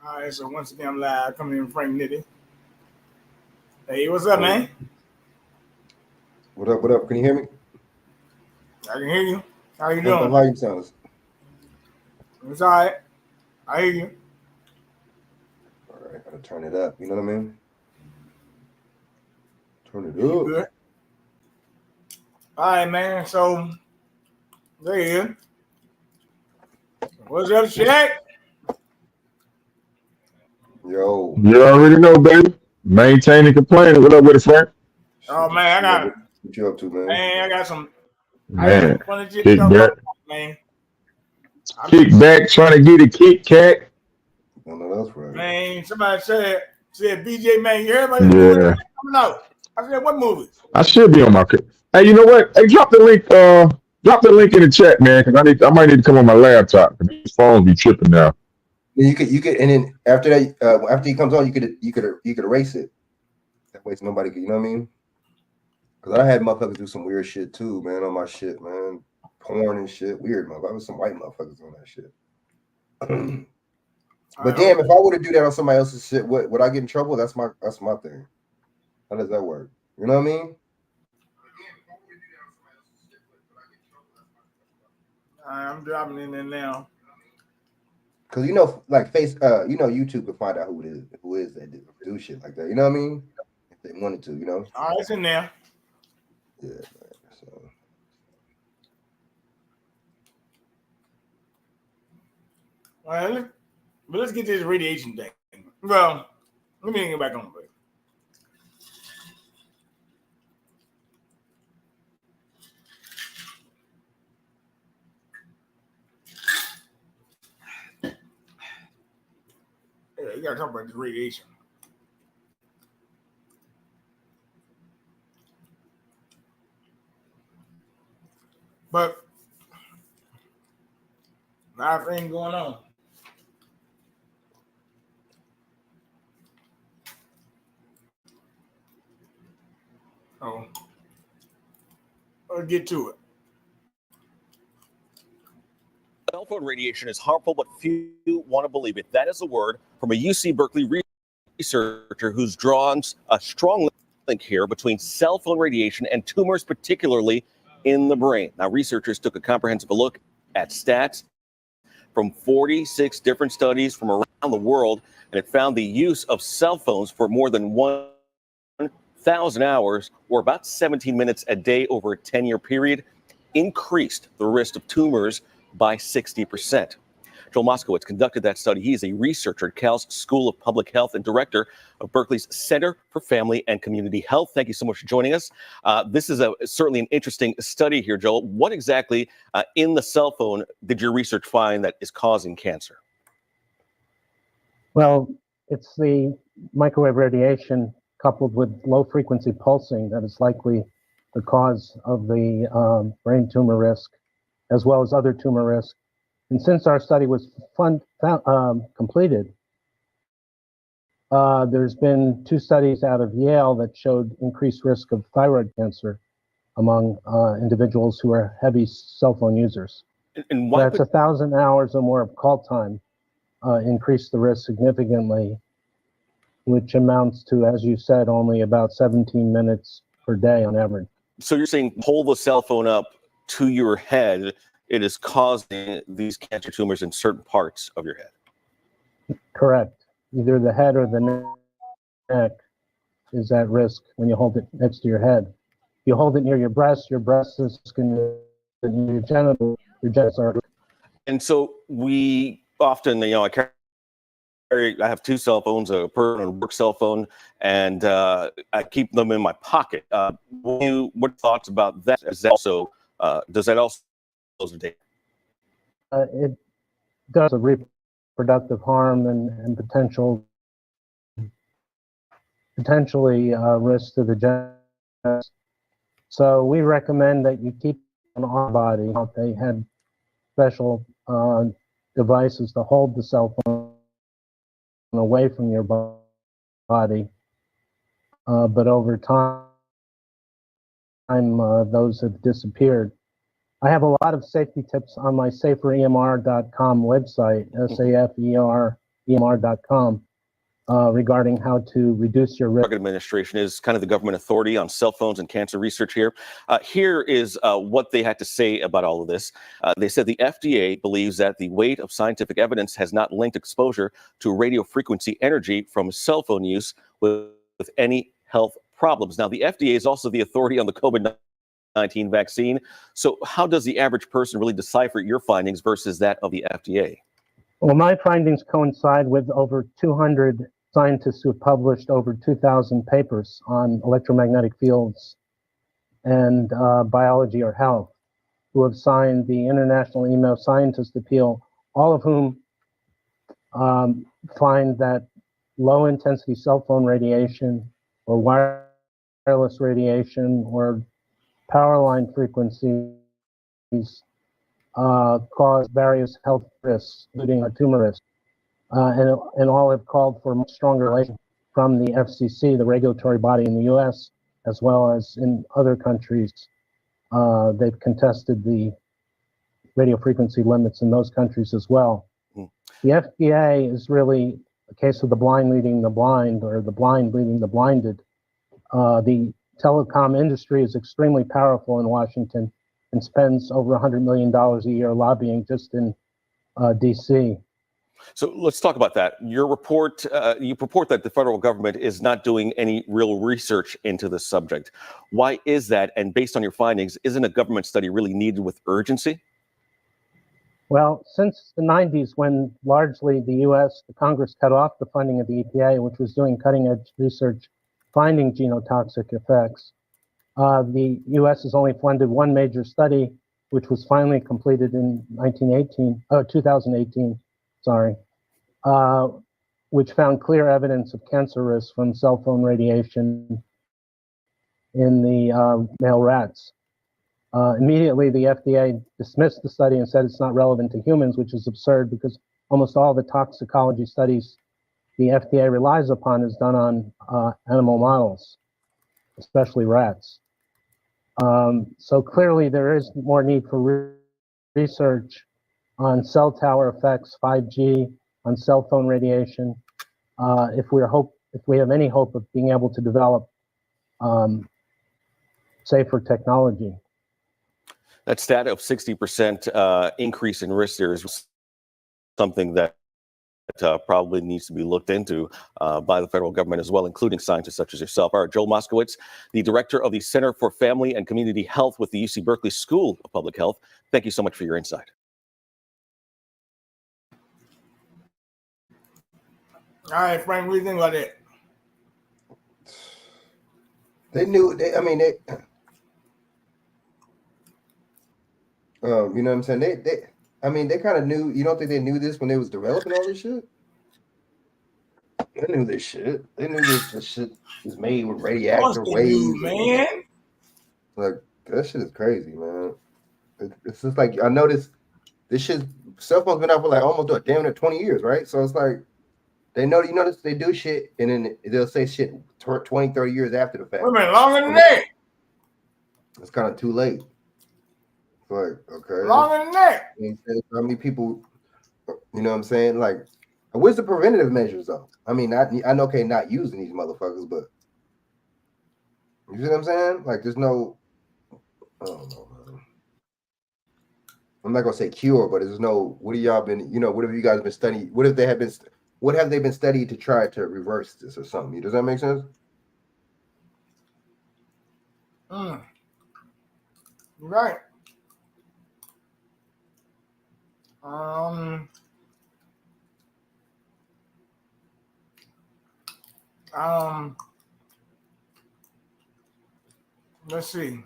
All right, so once again, I'm live coming in Frank Nitty. Hey, what's up, man? What up? What up? Can you hear me? I can hear you. How you doing? How you sound? It's all right. I hear you. All right, gotta turn it up. You know what I mean? Turn it You up. good? All right, man. So there you go. What's up, Chak? Yo. You already know, baby. Maintaining complaining. What up with it, Frank? Oh man, I got what you up to, man? Man, I got some funny shit Kick to talk back. about, man. Kick back, trying to get a Kit Kat. No, that's right. Man, somebody said BJ, man, you heard about this movie coming out? I said, what movie? I should be on my. Hey, you know what? Hey, drop the link. Drop the link in the chat, man, because I might need to come on my laptop. These phones be tripping now. Yeah, you could, and then after that, after he comes on, you could erase it. That way, nobody could, you know what I mean? Because I had motherfuckers do some weird shit too, man, on my shit, man, porn and shit, weird motherfuckers. Some white motherfuckers doing that shit. But damn, if I were to do that on somebody else's shit, would I get in trouble? That's my thing. How does that work? You know what I mean? I'm dropping in there now. Cause like YouTube can find out who is that do shit like that. You know what I mean? If they wanted to, All right, it's in there. Yeah, man. So. All right, but let's get to this radiation thing. Well, let me get back on it. Yeah, you gotta talk about this radiation. But a lot of things going on. Oh, let's get to it. Cell phone radiation is harmful, but few want to believe it. That is a word from a UC Berkeley researcher who's drawn a strong link here between cell phone radiation and tumors, particularly in the brain. Now, researchers took a comprehensive look at stats from 46 different studies from around the world, and it found the use of cell phones for more than 1,000 hours, or about 17 minutes a day over a 10-year period, increased the risk of tumors by 60%. Joel Moskowitz conducted that study. He is a researcher at Cal's School of Public Health and director of Berkeley's Center for Family and Community Health. Thank you so much for joining us. This is certainly an interesting study here, Joel. What exactly in the cell phone did your research find that is causing cancer? Well, it's the microwave radiation coupled with low-frequency pulsing that is likely the cause of the brain tumor risk, as well as other tumor risk. And since our study was completed, there's been 2 studies out of Yale that showed increased risk of thyroid cancer among individuals who are heavy cell phone users. And why that's 1,000 hours or more of call time increased the risk significantly, which amounts to, as you said, only about 17 minutes per day on average. So you're saying pull the cell phone up to your head, it is causing these cancer tumors in certain parts of your head? Correct. Either the head or the neck is at risk when you hold it next to your head. If you hold it near your breast is going to your genitals are. And so we often, I have 2 cell phones, a personal and work cell phone, and I keep them in my pocket. What thoughts about that? Is that also, does that also close the data? It does a reproductive harm and potentially risk to the genitals. So we recommend that you keep on our body. They had special devices to hold the cell phone away from your body, but over time, those have disappeared. I have a lot of safety tips on my saferemr.com website, emr.com, regarding how to reduce your risk. Drug Administration is kind of the government authority on cell phones and cancer research here. Here is what they had to say about all of this. They said the FDA believes that the weight of scientific evidence has not linked exposure to radio frequency energy from cell phone use with any health problems. Now, the FDA is also the authority on the COVID-19 vaccine. So how does the average person really decipher your findings versus that of the FDA? Well, my findings coincide with over 200 scientists who have published over 2,000 papers on electromagnetic fields and biology or health, who have signed the International Email Scientist Appeal, all of whom find that low-intensity cell phone radiation or wireless radiation or power line frequencies cause various health risks, including a tumor risk. And all have called for much stronger regulation from the FCC, the regulatory body in the US, as well as in other countries. They've contested the radio frequency limits in those countries as well. The FDA is really a case of the blind leading the blind, or the blind leading the blinded. The telecom industry is extremely powerful in Washington and spends over $100 million a year lobbying just in DC. So let's talk about that. Your report, you purport that the federal government is not doing any real research into this subject. Why is that? And based on your findings, isn't a government study really needed with urgency? Well, since the 90s, when largely the Congress cut off the funding of the EPA, which was doing cutting edge research finding genotoxic effects, the US has only funded one major study, which was finally completed in 2018, which found clear evidence of cancer risks from cell phone radiation in the male rats. Immediately, the FDA dismissed the study and said it's not relevant to humans, which is absurd because almost all the toxicology studies the FDA relies upon is done on animal models, especially rats. So clearly, there is more need for research on cell tower effects, 5G, on cell phone radiation, if we have any hope of being able to develop safer technology. That stat of 60% increase in risk there is something that probably needs to be looked into by the federal government as well, including scientists such as yourself. All right, Joel Moskowitz, the director of the Center for Family and Community Health with the UC Berkeley School of Public Health. Thank you so much for your insight. All right, Frank, what do you think about that? They knew. You know what I'm saying? They kind of knew. You don't think they knew this when they was developing all this shit? They knew this shit. They knew this shit was made with radioactive waves. Man. Like, that shit is crazy, man. It's just like, I noticed this shit, cell phones been out for like almost damn near 20 years, right? So it's like, you notice they do shit and then they'll say shit 20, 30 years after the fact. Wait a minute, longer than that. It's kind of too late. Like, okay. Longer than that. How many people, you know what I'm saying? Like, where's the preventative measures though? I mean, not using these motherfuckers, but you see what I'm saying? Like, there's no, I don't know, man. I'm not gonna say cure, but there's no. What have y'all been? What have you guys been studying? What have they been studying to try to reverse this or something? Does that make sense? Right. Let's see.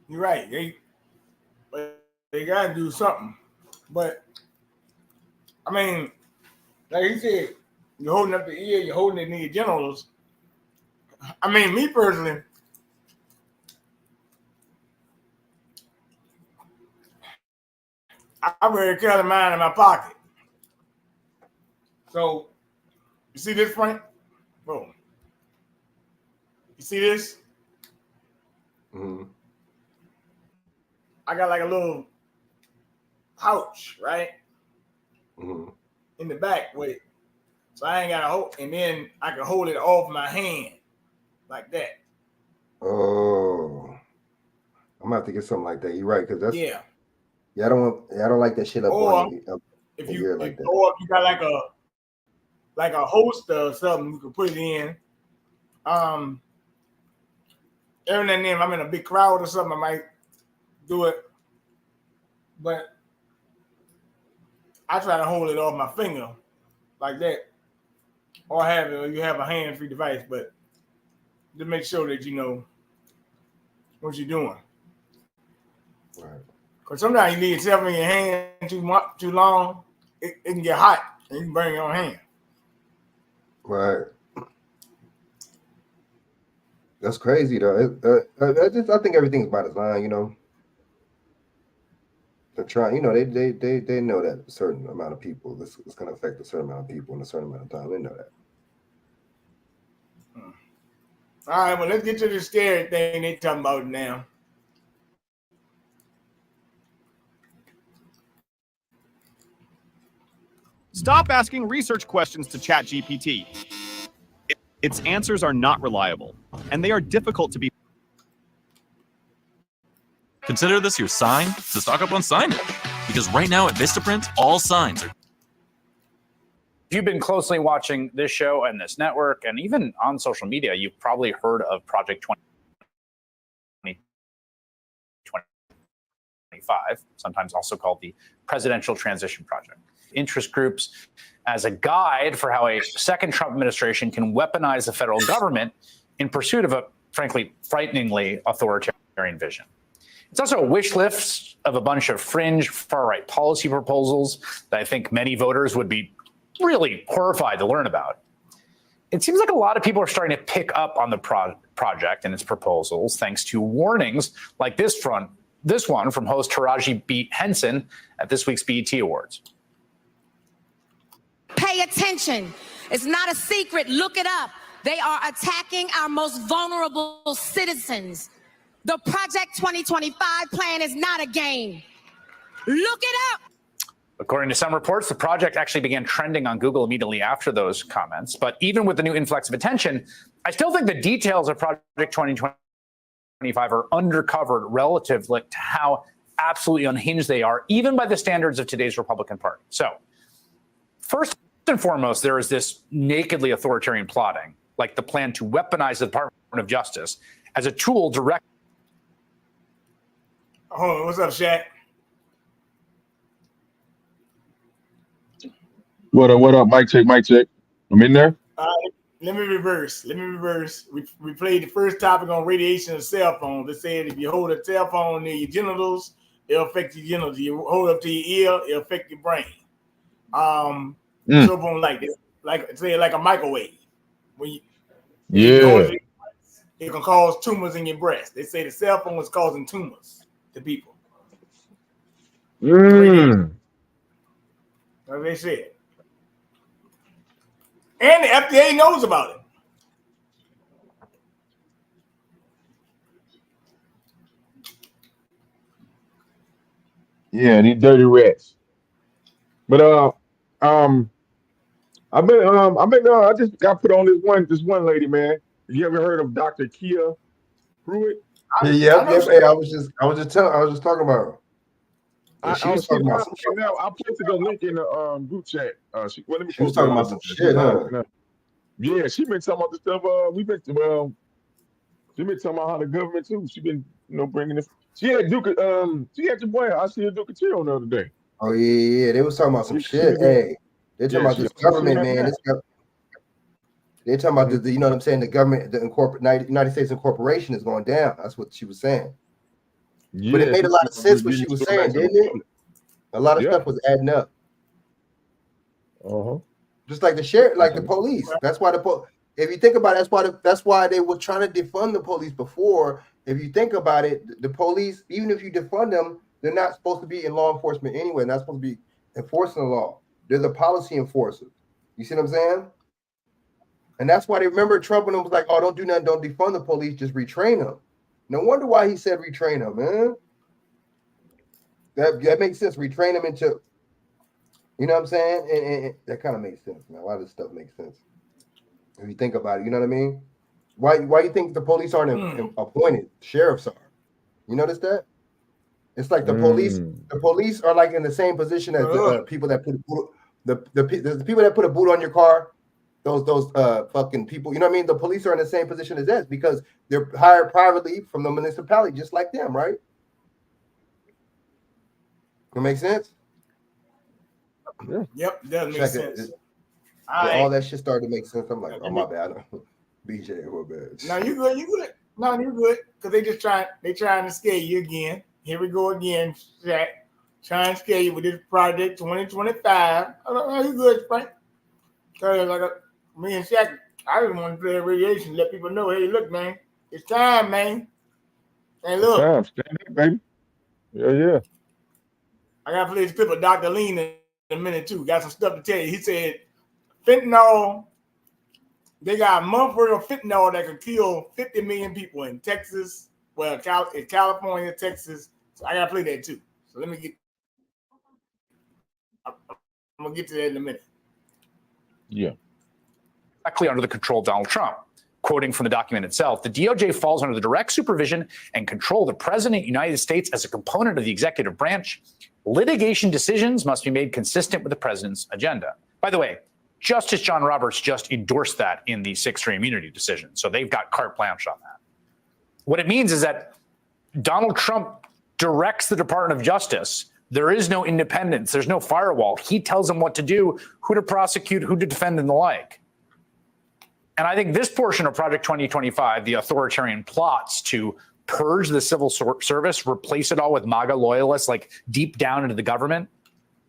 You're right. They gotta do something. But I mean, like you said, you're holding up the ear, you're holding it in your genitals. I mean, me personally, I really carry mine in my pocket. So, you see this, Frank? Boom. You see this? Mm-hmm. I got like a little pouch, right? Mm-hmm. In the back with it. So I ain't got to hold, and then I can hold it off my hand like that. Oh, I'm gonna have to get something like that. You're right, because that's Yeah. I don't like that shit up Or on you. if your you ear like that. or if you got like a holster or something, you can put it in. Every now and then, if I'm in a big crowd or something, I might do it. But I try to hold it off my finger like that. Or you have a hand-free device, but to make sure that you know what you're doing. Right. Because sometimes you leave yourself in your hand too long, it can get hot and you can burn your own hand. Right. That's crazy though. I think everything's by design, you know. They're trying, you know, they know that a certain amount of people, this is going to affect a certain amount of people in a certain amount of time. They know that. All right, well, let's get to the scary thing they talking about now. Stop asking research questions to ChatGPT. Its answers are not reliable, and they are difficult to be. Consider this your sign to stock up on signage. Because right now at Vistaprint, all signs are. If you've been closely watching this show and this network, and even on social media, you've probably heard of Project 2025, sometimes also called the Presidential Transition Project. Interest groups as a guide for how a second Trump administration can weaponize the federal government in pursuit of a, frankly, frighteningly authoritarian vision. It's also a wish list of a bunch of fringe far-right policy proposals that I think many voters would be really horrified to learn about. It seems like a lot of people are starting to pick up on the project and its proposals thanks to warnings like this one from host Taraji B. Henson at this week's BET Awards. Pay attention. It's not a secret. Look it up. They are attacking our most vulnerable citizens. The Project 2025 plan is not a game. Look it up. According to some reports, the project actually began trending on Google immediately after those comments. But even with the new influx of attention, I still think the details of Project 2025 are undercovered relative to how absolutely unhinged they are, even by the standards of today's Republican Party. So, first and foremost, there is this nakedly authoritarian plotting, like the plan to weaponize the Department of Justice as a tool direct. Oh, what's up, Shaq? What up? Mic check. I'm in there. Let me reverse. We played the first topic on radiation of cell phones. They said if you hold a cell phone near your genitals, it'll affect your genitals. You hold it up to your ear, it'll affect your brain. Cell phone like this, like say like a microwave. When you it can cause tumors in your breast. They say the cell phone is causing tumors to people. That's what they said. And the FDA knows about it. Yeah, these dirty rats. But I just got put on this one lady, man. You ever heard of Dr. Kia Pruitt? Yep. Hey, I was just talking about her. I'll posted the link in the group chat. She was talking about some shit, huh? Yeah, she been talking about the stuff. She been talking about how the government too. She been, bringing this. She had your boy. I see her Duke Chill the other day. Oh yeah. They was talking about some shit. Hey, they're talking about this government, man. They're talking about the you know what I'm saying? The government, the United States incorporation is going down. That's what she was saying. Yeah, but it made a lot of sense what she was saying, didn't it? A lot of stuff was adding up. Just like the sheriff, like the police. That's why if you think about it, that's why they were trying to defund the police before. If you think about it, the police, even if you defund them, they're not supposed to be in law enforcement anyway. They're not supposed to be enforcing the law. They're the policy enforcers. You see what I'm saying? And that's why they remember Trump and them was like, oh, don't do nothing, don't defund the police, just retrain them. No wonder why he said retrain them, man. That makes sense. We train them into, you know what I'm saying? And that kind of makes sense, man. A lot of this stuff makes sense. If you think about it, you know what I mean? Why you think the police aren't appointed? Sheriffs are. You notice that? It's like the police are like in the same position as the people that put the people that put a boot on your car. Those fucking people, you know what I mean? The police are in the same position as us because they're hired privately from the municipality, just like them, right? That makes sense? Yep, that makes sense. All that shit started to make sense. I'm like, oh my bad. BJ, what bad? No, you good. No, you good. Because they trying to scare you again. Here we go again, Chak. Trying to scare you with this project 2025. Oh, you good, Frank? Because me and Chak, I just want to play radiation, let people know, hey, look, man, it's time, man. And look, time. Stand up, baby. Yeah. I got to play this clip of Dr. Lean in a minute, too. Got some stuff to tell you. He said, fentanyl, they got a month worth of fentanyl that could kill 50 million people in Texas, well, in California, Texas. So I got to play that, too. So I'm going to get to that in a minute. Yeah. Directly under the control of Donald Trump. Quoting from the document itself, the DOJ falls under the direct supervision and control of the President of the United States as a component of the executive branch. Litigation decisions must be made consistent with the president's agenda. By the way, Justice John Roberts just endorsed that in the 6-3 immunity decision. So they've got carte blanche on that. What it means is that Donald Trump directs the Department of Justice. There is no independence. There's no firewall. He tells them what to do, who to prosecute, who to defend, and the like. And I think this portion of Project 2025, the authoritarian plots to purge the civil service, replace it all with MAGA loyalists, like deep down into the government,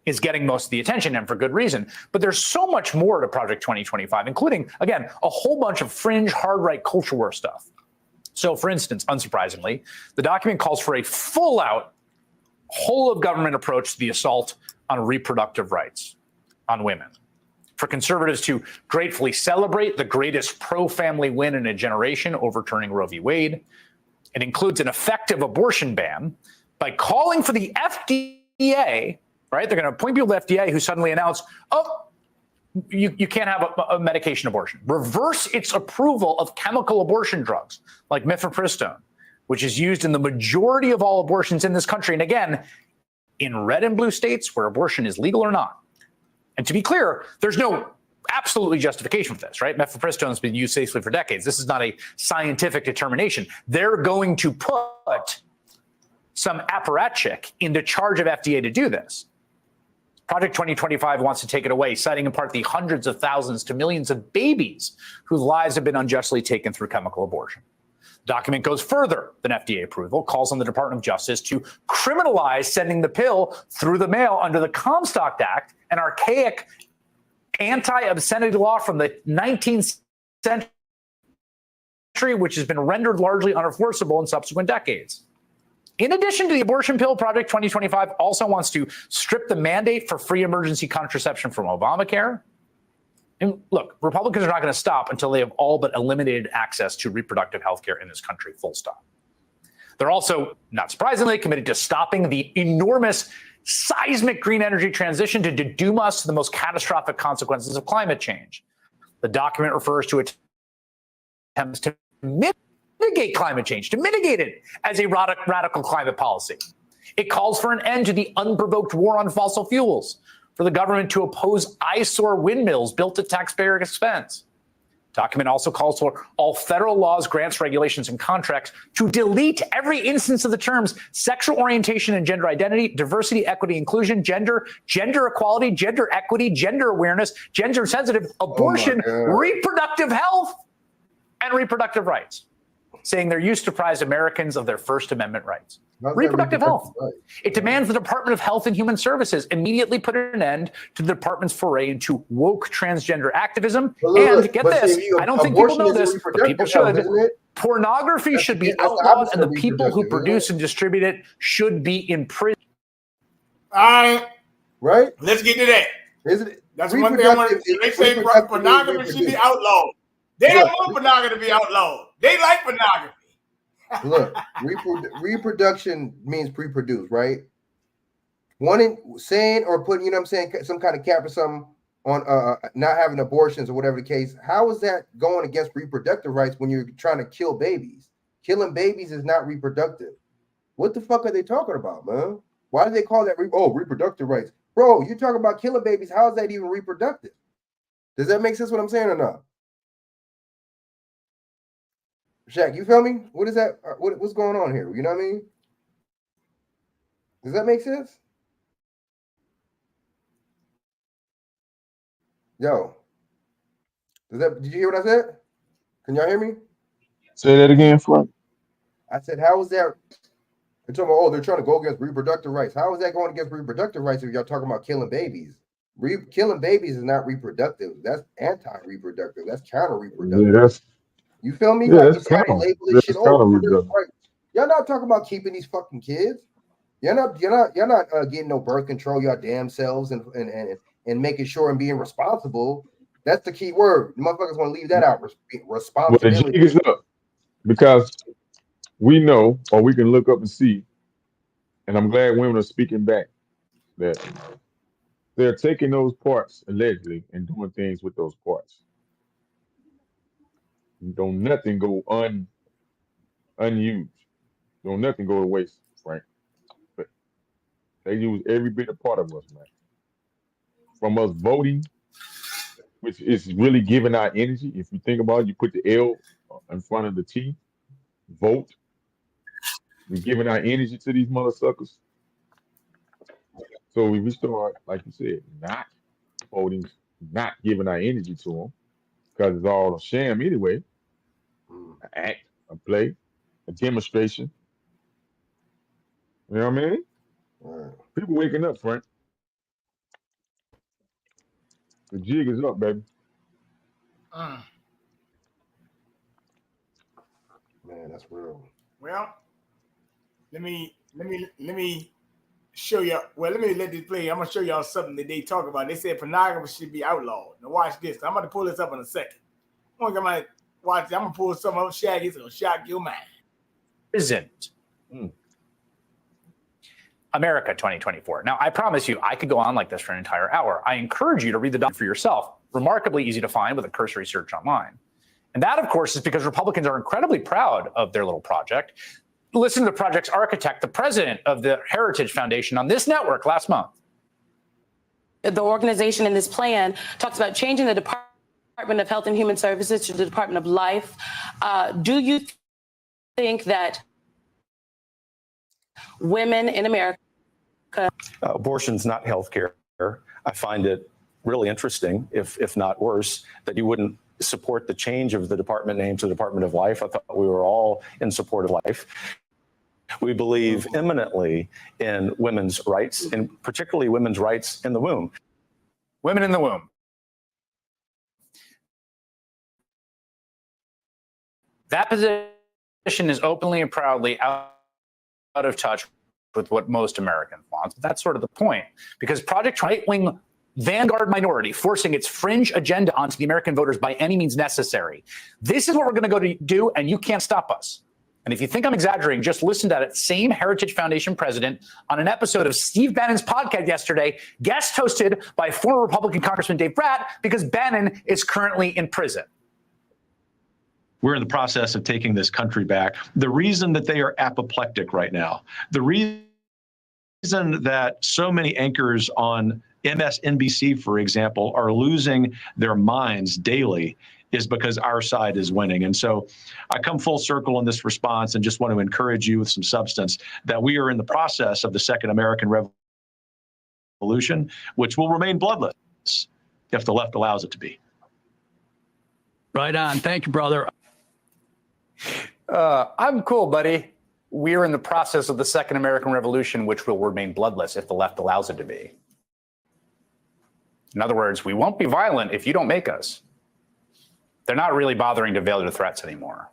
is getting most of the attention, and for good reason. But there's so much more to Project 2025, including, again, a whole bunch of fringe, hard-right culture war stuff. So, for instance, unsurprisingly, the document calls for a full-out, whole-of-government approach to the assault on reproductive rights on women. For conservatives to gratefully celebrate the greatest pro-family win in a generation, overturning Roe v. Wade. It includes an effective abortion ban by calling for the FDA, right? They're going to appoint people to the FDA who suddenly announce, oh, you can't have a medication abortion. Reverse its approval of chemical abortion drugs like mifepristone, which is used in the majority of all abortions in this country. And again, in red and blue states where abortion is legal or not. And to be clear, there's no absolutely justification for this, right? Mifepristone has been used safely for decades. This is not a scientific determination. They're going to put some apparatchik into charge of FDA to do this. Project 2025 wants to take it away, citing in part the hundreds of thousands to millions of babies whose lives have been unjustly taken through chemical abortion. The document goes further than FDA approval, calls on the Department of Justice to criminalize sending the pill through the mail under the Comstock Act, an archaic anti-obscenity law from the 19th century, which has been rendered largely unenforceable in subsequent decades. In addition to the abortion pill, Project 2025 also wants to strip the mandate for free emergency contraception from Obamacare. And look, Republicans are not going to stop until they have all but eliminated access to reproductive health care in this country, full stop. They're also, not surprisingly, committed to stopping the enormous seismic green energy transition to doom us to the most catastrophic consequences of climate change. The document refers to attempts to mitigate climate change, to mitigate it as a radical climate policy. It calls for an end to the unprovoked war on fossil fuels, for the government to oppose eyesore windmills built at taxpayer expense. Document also calls for all federal laws, grants, regulations, and contracts to delete every instance of the terms sexual orientation and gender identity, diversity, equity, inclusion, gender equality, gender equity, gender awareness, gender sensitive, abortion, reproductive health, and reproductive rights, saying they're used to deprive Americans of their First Amendment rights. Reproductive health. It demands the Department of Health and Human Services immediately put an end to the department's foray into woke transgender activism. And get this, I don't think people know this, but people should. Pornography should be outlawed, and the people who produce and distribute it should be imprisoned. All right. Let's get to that. Isn't it? That's one thing I want to. They say pornography should be outlawed. They don't want pornography to be outlawed. They like pornography. Look, reproduction means pre-produce, right? saying or putting, you know what I'm saying, some kind of cap or something on not having abortions or whatever the case. How is that going against reproductive rights when you're trying to kill babies? Killing babies is not reproductive. What the fuck are they talking about, man? Why do they call that reproductive rights? Bro, you're talking about killing babies. How is that even reproductive? Does that make sense what I'm saying or not? Chak, you feel me? What is that? What's going on here? You know what I mean? Does that make sense? Yo, did you hear what I said? Can y'all hear me? Say that again, Frank. I said, how is that? They're talking about, they're trying to go against reproductive rights. How is that going against reproductive rights if y'all talking about killing babies? Killing babies is not reproductive. That's anti-reproductive. That's counter-reproductive. Yeah, you feel me? Yeah, like that's you trying to label this shit. reproductive. Right. Y'all not talking about keeping these fucking kids. You're not getting no birth control your damn selves and making sure and being responsible. That's the key word. Motherfuckers want to leave that out. Responsibility. Well, the jig is up because we know, or we can look up and see, and I'm glad women are speaking back that they're taking those parts allegedly and doing things with those parts. Don't nothing go unused. Don't nothing go to waste, Frank. But they use every bit of part of us, man. From us voting, which is really giving our energy. If you think about it, you put the L in front of the T, vote. We're giving our energy to these mother suckers. So if we start, like you said, not voting, not giving our energy to them, because it's all a sham anyway, an act, a play, a demonstration. You know what I mean? People waking up, Frank. The jig is up, baby. Man, that's real. Well, let me show y'all. Well, let me let this play. I'm gonna show y'all something that they talk about. They said pornography should be outlawed. Now watch this. I'm gonna pull this up in a second. I'm gonna watch. I'm gonna pull some up. Shaggy, it's gonna shock your mind. Isn't America 2024. Now, I promise you, I could go on like this for an entire hour. I encourage you to read the document for yourself. Remarkably easy to find with a cursory search online. And that, of course, is because Republicans are incredibly proud of their little project. Listen to the project's architect, the president of the Heritage Foundation, on this network last month. The organization in this plan talks about changing the Department of Health and Human Services to the Department of Life. Do you think that women in America... Abortion's not health care. I find it really interesting, if not worse, that you wouldn't support the change of the department name to the Department of Life. I thought we were all in support of life. We believe eminently in women's rights, and particularly women's rights in the womb. Women in the womb. That position is openly and proudly out of touch with what most Americans want. That's sort of the point, because Project right-wing vanguard minority forcing its fringe agenda onto the American voters by any means necessary. This is what we're going to go to do, and you can't stop us. And if you think I'm exaggerating, just listen to that same Heritage Foundation president on an episode of Steve Bannon's podcast yesterday, guest hosted by former Republican Congressman Dave Brat, because Bannon is currently in prison. We're in the process of taking this country back. The reason that they are apoplectic right now, the reason that so many anchors on MSNBC, for example, are losing their minds daily is because our side is winning. And so I come full circle in this response and just want to encourage you with some substance that we are in the process of the second American Revolution, which will remain bloodless if the left allows it to be. Right on. Thank you, brother. I'm cool, buddy. We're in the process of the second American Revolution, which will remain bloodless if the left allows it to be. In other words, we won't be violent if you don't make us. They're not really bothering to veil their threats anymore.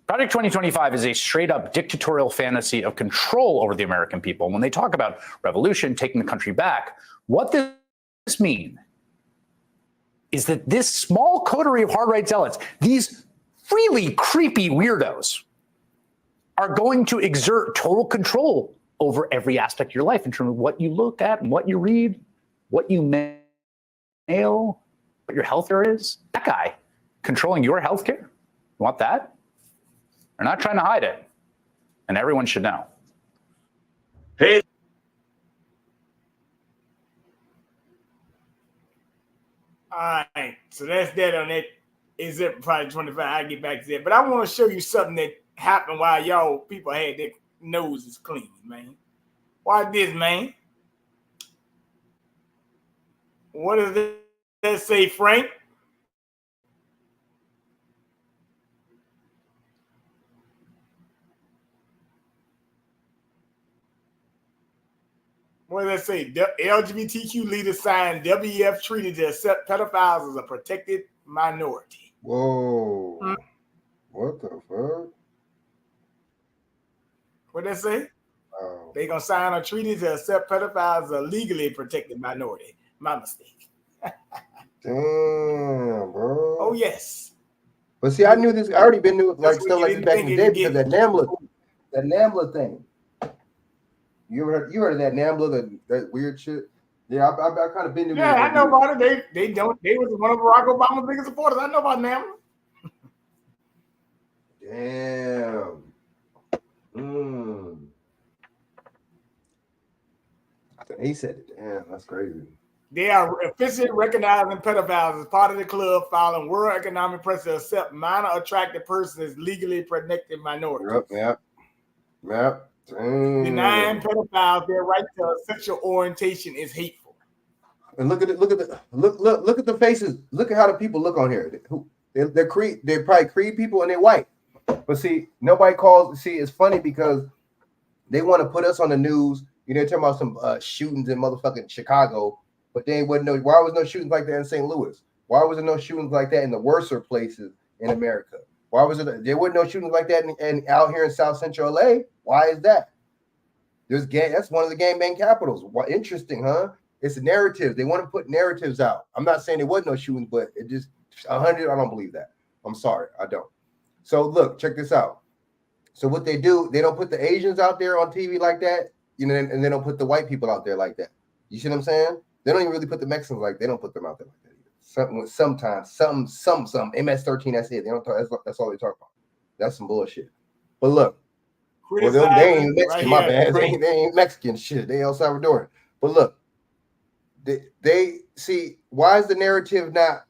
Project 2025 is a straight-up dictatorial fantasy of control over the American people. When they talk about revolution, taking the country back, what does this mean is that this small coterie of hard-right zealots, these really creepy weirdos, are going to exert total control over every aspect of your life in terms of what you look at and what you read, what you mail, what your healthcare is. That guy controlling your healthcare, you want that? They're not trying to hide it, and everyone should know. Hey. All right, so that's that on that. Is it probably 25? I'll get back to that. But I want to show you something that happened while y'all people had their noses clean, man. Watch this, man. What does that say, Frank? What does that say? LGBTQ leaders signed WEF treaty to accept pedophiles as a protected minority. Whoa. What the fuck? What that say? Wow. They gonna sign a treaty to accept pedophiles as a legally protected minority. My mistake. Damn, bro. Oh yes. But see, I knew this. I already been knew like That's stuff what like you this back in the day didn't because that NAMBLA thing. You heard of that NAMBLA, that weird shit? Yeah, I kind of been. Yeah, I know about it. They was one of Barack Obama's biggest supporters. I know about NAMBLA. Damn. He said it. Damn, that's crazy. They are officially recognizing pedophiles as part of the club, following World Economic Press to accept minor attracted persons as legally protected minorities. Yep. Denying pedophiles their right to a sexual orientation is hateful. And look at the faces. Look at how the people look on here. They're probably Creed people and they're white. But see, nobody calls. See, it's funny because they want to put us on the news. You know, talking about some shootings in motherfucking Chicago, but they wouldn't know why was no shootings like that in St. Louis. Why was there no shootings like that in the worser places in America? Why was it there weren't no shootings like that in out here in South Central LA? Why is that? That's one of the gangbang capitals. What interesting, huh? It's a narrative. They want to put narratives out. I'm not saying there wasn't no shootings, but it just 100. I don't believe that. I'm sorry, I don't. So look, check this out. So what they do, they don't put the Asians out there on TV like that, you know, and they don't put the white people out there like that. You see what I'm saying? They don't even really put the Mexicans they don't put them out there like that either. Sometimes, some MS-13. That's it. They don't talk. That's all they talk about. That's some bullshit. But look, well, they ain't Mexican. My bad. They ain't Mexican shit. They El Salvadoran. But look, they see why is the narrative not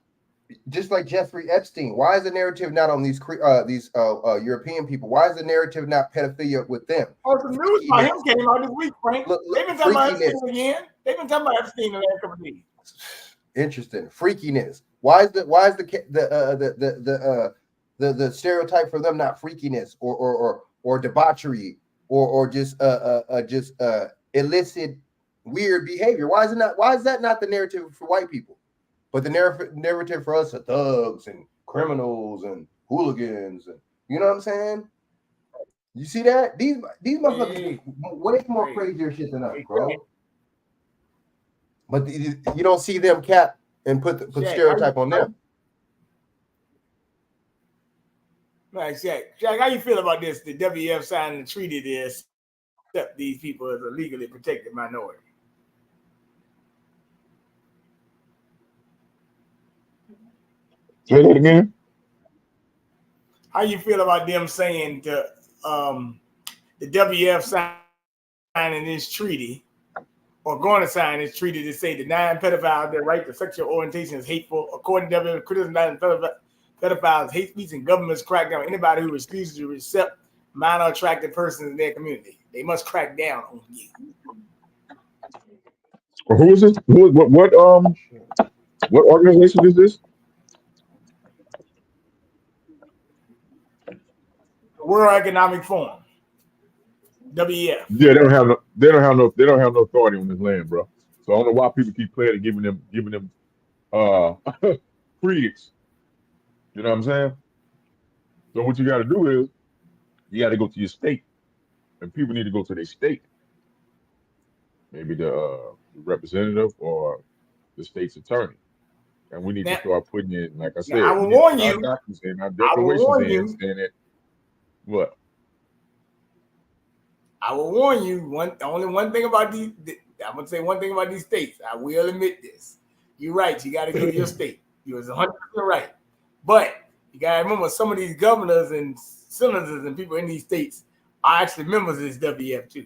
just like Jeffrey Epstein? Why is the narrative not on these European people? Why is the narrative not pedophilia with them? Oh, the news about him came out this week, Frank. They've been talking about Epstein again. They've been talking about Epstein the last couple of days. Interesting. Freakiness. Why is the stereotype for them not freakiness or debauchery or just illicit weird behavior? Why is that not the narrative for white people? But the narrative for us are thugs and criminals and hooligans, and you know what I'm saying? You see that? These motherfuckers way more crazier shit than us, bro. But you don't see them cap and put stereotype on them. Right, Jack, how you feel about this? The WEF signing the treaty to accept these people as a legally protected minority. Say that again. How you feel about them saying the WEF signing this treaty, or going to sign this treaty to say denying pedophiles their right to sexual orientation is hateful, according to WEF, criticizing pedophiles, hate speech, and governments crack down on anybody who refuses to accept minor attracted persons in their community. They must crack down on you. Who is this? What organization is this? World Economic Forum, WEF. Yeah, they don't have no authority on this land, bro. So I don't know why people keep playing and giving them credence. You know what I'm saying? So what you got to do is you got to go to your state, and people need to go to their state. Maybe the representative or the state's attorney, and we need to start putting in, like I said, I will warn you. Our declarations in saying that. What? I will warn you. Only one thing about these. I'm gonna say one thing about these states. I will admit this. You're right. You got to go to your state. You was 100% right. But you got to remember, some of these governors and senators and people in these states are actually members of this WF too.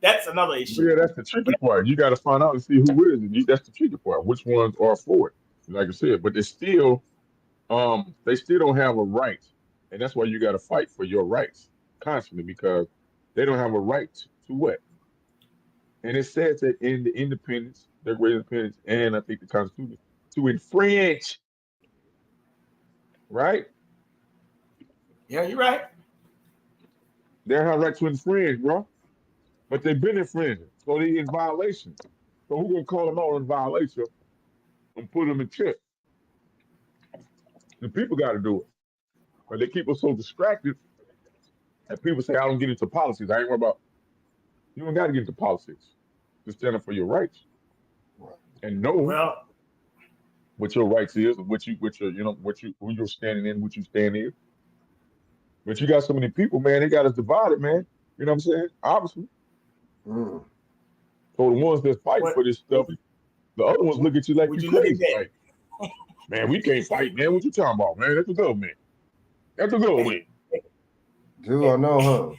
That's another issue. Yeah, that's the tricky part. You got to find out and see who is. And that's the tricky part. Which ones are for it? Like I said, but they still don't have a right, and that's why you got to fight for your rights constantly, because they don't have a right to what. And it says that in the independence, Declaration of Independence, and I think the Constitution, to infringe. Right? Yeah, you're right. They don't have a right to infringe, bro. But they've been infringing, so they in violation. So who's gonna call them out in violation and put them in check? The people got to do it, but they keep us so distracted that people say, "I don't get into politics. I ain't worried about." You don't got to get into politics. Just stand up for your rights and know what your rights is and who you're standing in, what you stand in. But you got so many people, man. They got us divided, man. You know what I'm saying? Obviously. So the ones that's fighting for this stuff, the other ones look at you like you crazy. Like, man, we can't fight, man. What you talking about, man? That's the government. That's the government. Dude, I know, huh?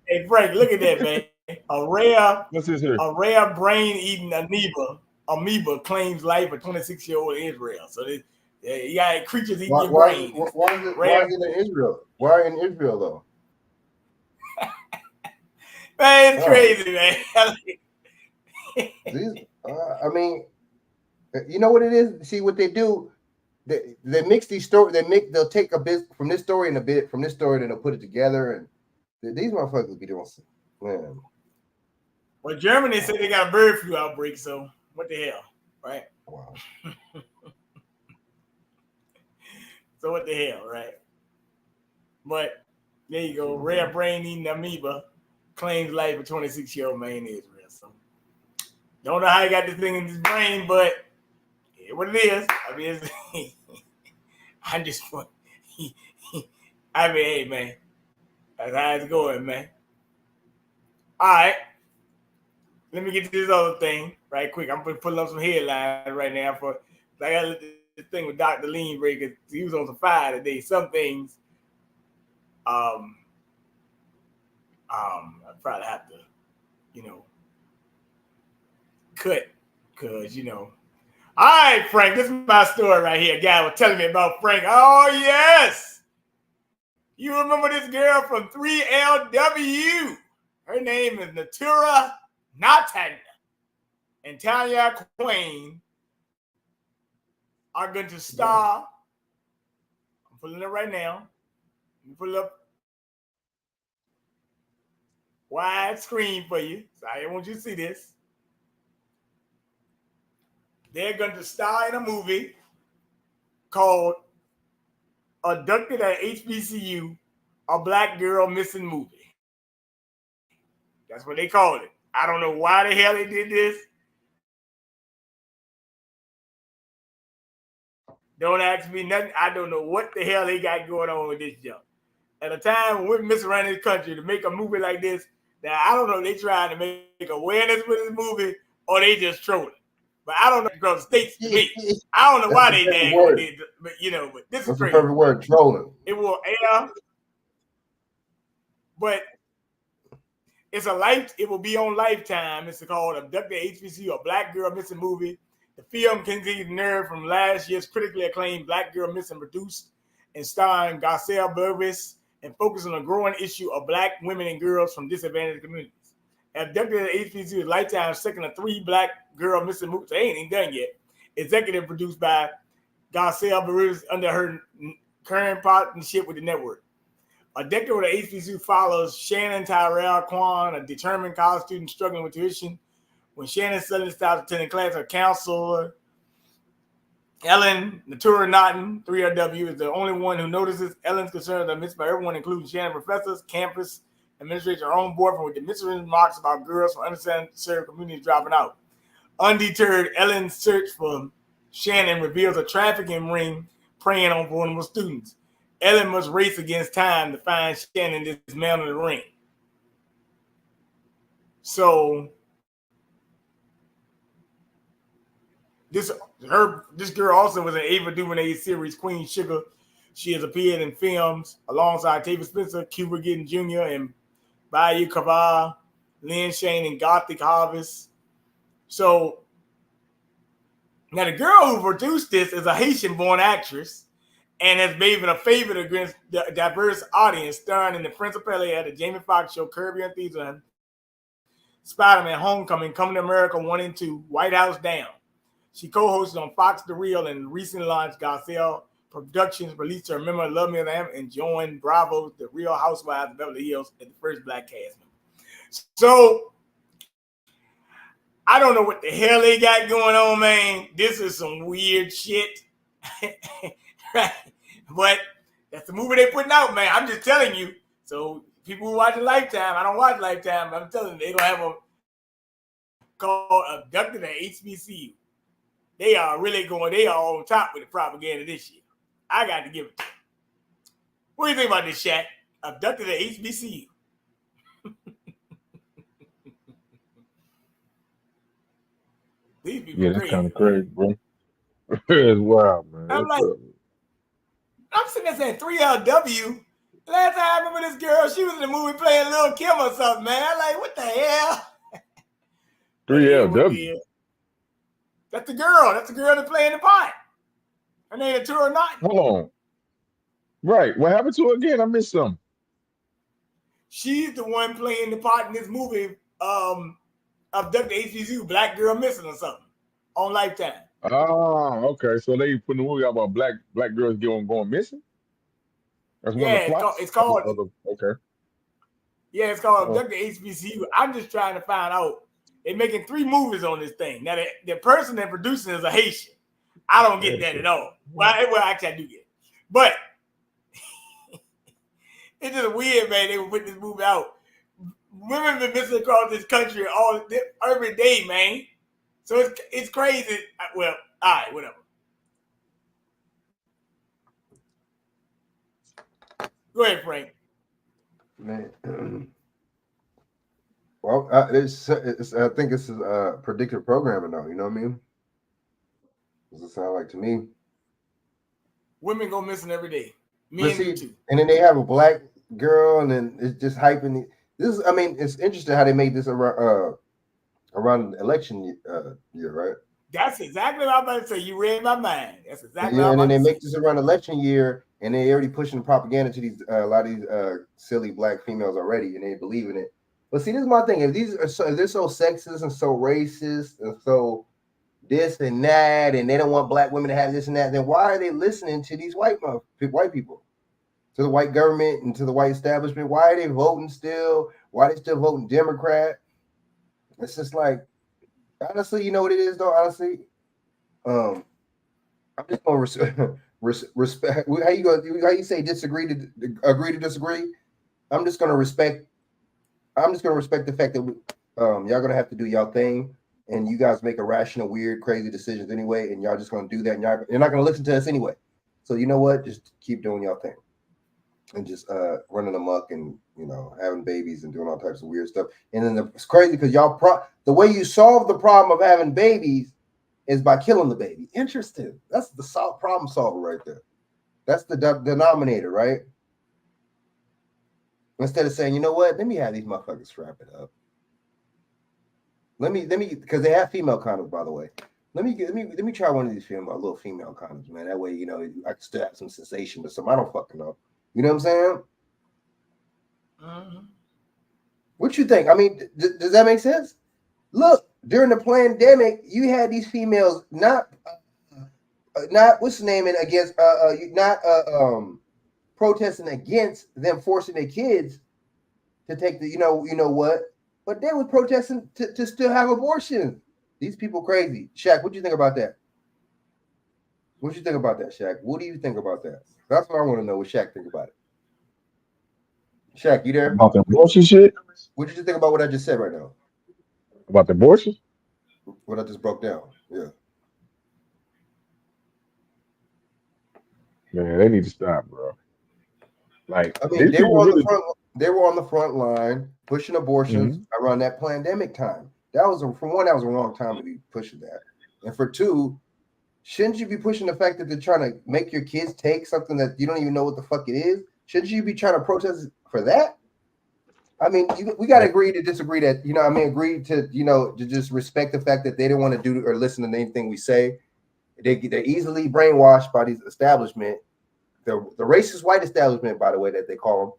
Hey, Frank, look at that, man. A rare brain-eating amoeba claims life of 26-year-old Israel. So you got creatures eating your brain. Why is it in Israel? Why in Israel, though? Man, it's crazy, man. I mean, you know what it is? See what they do? They mix these stories. They'll take a bit from this story and a bit from this story, and they'll put it together. And these motherfuckers be doing, man. Well, Germany said they got a bird flu outbreak, so what the hell, right? Wow. So what the hell, right? But there you go. Rare brain-eating amoeba claims life of 26-year-old man in Israel. So don't know how he got this thing in his brain, but what it is. I mean, I just want. I mean, hey, man, that's how it's going, man. All right. Let me get to this other thing right quick. I'm putting up some headlines right now I got this thing with Dr. Lean Breaker. He was on some fire today. Some things, I probably have to, cut because, All right, Frank, this is my story right here. A guy was telling me about Frank. Oh, yes. You remember this girl from 3LW. Her name is Natura Natan and Tanya Queen are going to star. I'm pulling it right now. Let me pull it up wide screen for you. So I want you to see this. They're going to star in a movie called Abducted at HBCU, a Black Girl Missing Movie. That's what they called it. I don't know why the hell they did this. Don't ask me nothing. I don't know what the hell they got going on with this junk. At a time when we're missing around this country to make a movie like this, that I don't know if they trying to make awareness with this movie or they just trolling. But I don't know because states to me. I don't know why they did, but but this is crazy. The perfect word, trolling. It will air, but it will be on Lifetime. It's called Abducted HBCU, a Black Girl Missing Movie. The film continues the nerve from last year's critically acclaimed Black Girl Missing, produced and starring Garcelle Burvis, and focus on a growing issue of Black women and girls from disadvantaged communities. Abducted at HBCU is Lifetime's second of 3 Black Girl Missing movies. They ain't even done yet. Executive produced by Garcelle Burvis under her current partnership with the network. Abducted at HBCU follows Shannon Tyrell Kwan, a determined college student struggling with tuition. When Shannon suddenly stops attending class, her counselor, Ellen Natura Naughton, 3LW, is the only one who notices. Ellen's concerns are missed by everyone, including Shannon professors, campus administrators, her own boyfriend, with the misleading remarks about girls from underserved communities dropping out. Undeterred, Ellen's search for Shannon reveals a trafficking ring preying on vulnerable students. Ellen must race against time to find Shannon dismantling the ring. So this girl also was an Ava DuVernay series Queen Sugar. She has appeared in films alongside Tavia Spencer, Cuba Gooding Jr., and Bayou Kaval, Lynn Shane, and Gothic Harvest. So now the girl who produced this is a Haitian-born actress and has made it a favorite against the diverse audience, starring in the principal at the Jamie Foxx show, Curb Your Enthusiasm, Spider-Man: Homecoming, Coming to America 1 and 2, White House Down. She co-hosted on Fox The Real and recently launched Garcelle Productions, released her memoir Love Me Lamb, and joined Bravo's The Real Housewives of Beverly Hills as the first Black cast member. So I don't know what the hell they got going on, man. This is some weird shit. Right? But that's the movie they putting out, man. I'm just telling you. So people who watch Lifetime, I don't watch Lifetime, but I'm telling you, they're going to have a called Abducted at HBCU. They are really going, they are on top with the propaganda this year. I got to give it to them. What do you think about this, Shaq? Abducted at HBCU. These people Yeah, that's kind of crazy, bro. It's wild, man. I'm like, I'm sitting there saying 3LW. Last time I remember this girl, she was in the movie playing Lil' Kim or something, man. I'm like, what the hell? 3LW. That's the girl. That's the girl that's playing the part. Her name is Tura Not. Hold on. Right. What happened to her again? I missed something. She's the one playing the part in this movie, Abducted HBCU, Black Girl Missing or something, on Lifetime. Ah, okay. So they put the movie out about black girls going missing? That's one of the plots? It's called. Okay. Yeah, it's called Abducted HBCU. I'm just trying to find out. They're making 3 movies on this thing. Now, the person that producing is a Haitian. I don't get that at all. Well, actually, I do get it. But it's just weird, man. They would put this movie out. Women been missing across this country every day, man. So it's crazy. Well, all right, whatever. Go ahead, Frank. Man. Well, I think it's predictive programming, though. You know what I mean? Does it sound like to me? Women go missing every day. Men too. And then they have a black girl, and then it's just hyping it. This is, I mean, it's interesting how they made this around election year, right? That's exactly what I'm about to say. You read my mind. That's exactly what I'm about to say. And then they make this around election year, and they already pushing propaganda to these a lot of these silly black females already, and they believe in it. But see, this is my thing. If they're so sexist and so racist and so this and that, and they don't want black women to have this and that, then why are they listening to these white people, to the white government and to the white establishment? Why are they voting still? Why are they still voting Democrat? It's just like, honestly, you know what it is, though. Honestly, I'm just gonna respect. How you say agree to disagree? I'm just gonna respect the fact that y'all gonna have to do y'all thing, and you guys make irrational, weird, crazy decisions anyway, and y'all just gonna do that, and you're not gonna listen to us anyway. So you know what? Just keep doing y'all thing, and just running amok and having babies and doing all types of weird stuff. And then it's crazy because the way you solve the problem of having babies is by killing the baby. Interesting. That's the problem solver right there. That's the denominator, right? Instead of saying, you know what, let me have these motherfuckers wrap it up. Let me, because they have female condoms, by the way. Let me try one of these little female condoms, man. That way, I can still have some sensation or something. I don't fucking know. You know what I'm saying? What you think? I mean, does that make sense? Look, during the pandemic, you had these females not what's the name, and against not protesting against them forcing their kids to take the you know what, but they were protesting to still have abortions. These people crazy. Shaq, what do you think about that? What do you think about that, Shaq? What do you think about that? That's what I want to know. What Shaq think about it? Shaq, you there? About the abortion shit? What did you think about what I just said right now? About the abortion? What I just broke down. Yeah. Man, they need to stop, bro. Like, I mean, they were on the front. they were on the front line pushing abortions around that pandemic time. That was for one, that was a wrong time to be pushing that. And for two, shouldn't you be pushing the fact that they're trying to make your kids take something that you don't even know what the fuck it is? Shouldn't you be trying to protest for that? I mean, we got to agree to disagree that, agree to, to just respect the fact that they don't want to do or listen to anything we say. They're easily brainwashed by these establishment, the racist white establishment, by the way, that they call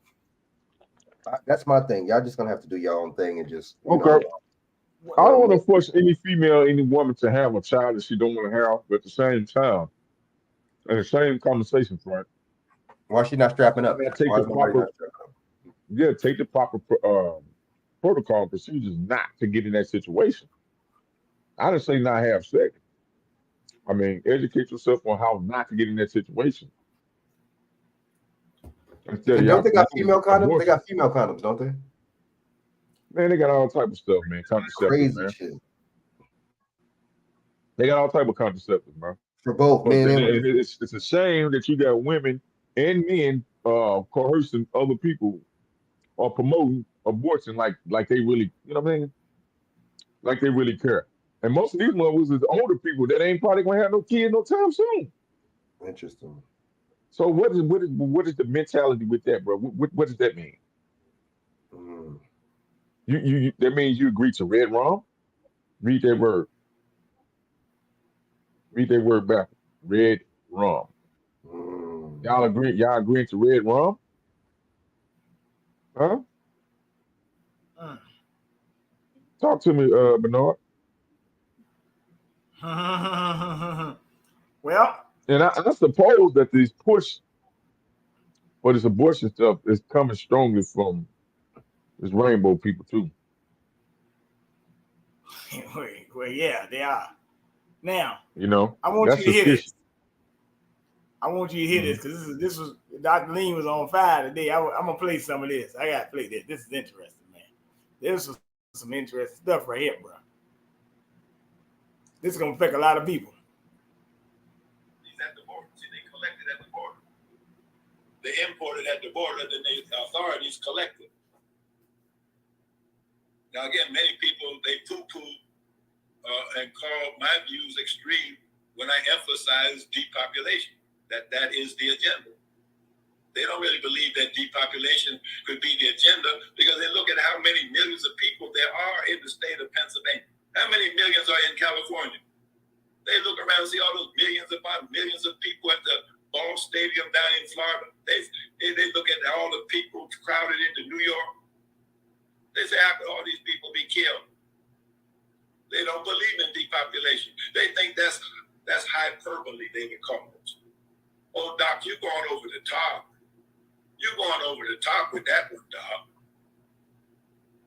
them. That's my thing. Y'all just going to have to do your own thing and just, okay. I don't want to force any female, any woman to have a child that she don't want to have, but at the same time, in the same conversation, right? Why is she not strapping up? Take the proper protocol and procedures not to get in that situation. I didn't say not have sex. I mean, educate yourself on how not to get in that situation. And don't they got female condoms? They got female condoms, don't they? Man, they got all type of stuff, man. Contraceptives, crazy man. Shit. They got all type of contraceptives, man. For both men and women. It's a shame that you got women and men coercing other people or promoting abortion like they really, you know what I mean? Like they really care. And most of these mothers is older people that ain't probably gonna have no kids no time soon. Interesting. So what is the mentality with that, bro? What does that mean? You that means you agree to red rum? Read that word. Read that word back. Red rum. Y'all agreeing to red rum? Huh? Talk to me, Bernard. Well, and I suppose that this push for this abortion stuff is coming strongly from this rainbow people too. Well, yeah, they are. Now, I want you to hear this. I want you to hear this because this was Dr. Lean was on fire today. I'm gonna play some of this. I gotta play this. This is interesting, man. This is some interesting stuff right here, bro. This is gonna affect a lot of people. He's at the border. See, they collected at the border. They imported at the border, then the authorities collected. Now, again, many people, they poo-poo and call my views extreme when I emphasize depopulation, that is the agenda. They don't really believe that depopulation could be the agenda because they look at how many millions of people there are in the state of Pennsylvania. How many millions are in California? They look around and see all those millions upon millions of people at the ball stadium down in Florida. They look at all the people crowded into New York. They say, how could all these people be killed? They don't believe in depopulation. They think that's hyperbole, they would call it. Oh, Doc, you're going over the top. You're going over the top with that one, Doc.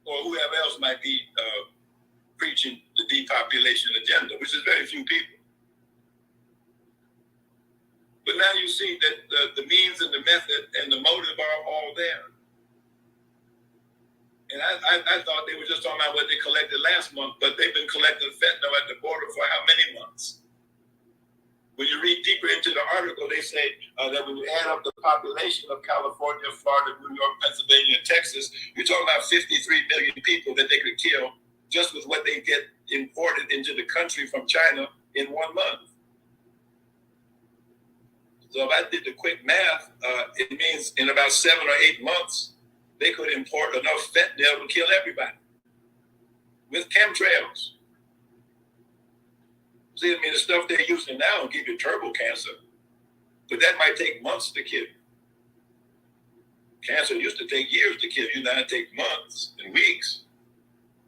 Or whoever else might be preaching the depopulation agenda, which is very few people. But now you see that the means and the method and the motive are all there. And I thought they were just talking about what they collected last month, but they've been collecting fentanyl at the border for how many months? When you read deeper into the article, they say that when you add up the population of California, Florida, New York, Pennsylvania, and Texas, you're talking about 53 million people that they could kill just with what they get imported into the country from China in 1 month. So if I did the quick math, it means in about 7 or 8 months, they could import enough fentanyl to kill everybody with chemtrails. See, I mean, the stuff they're using now will give you turbo cancer, but that might take months to kill you. Cancer used to take years to kill you, now it takes months and weeks.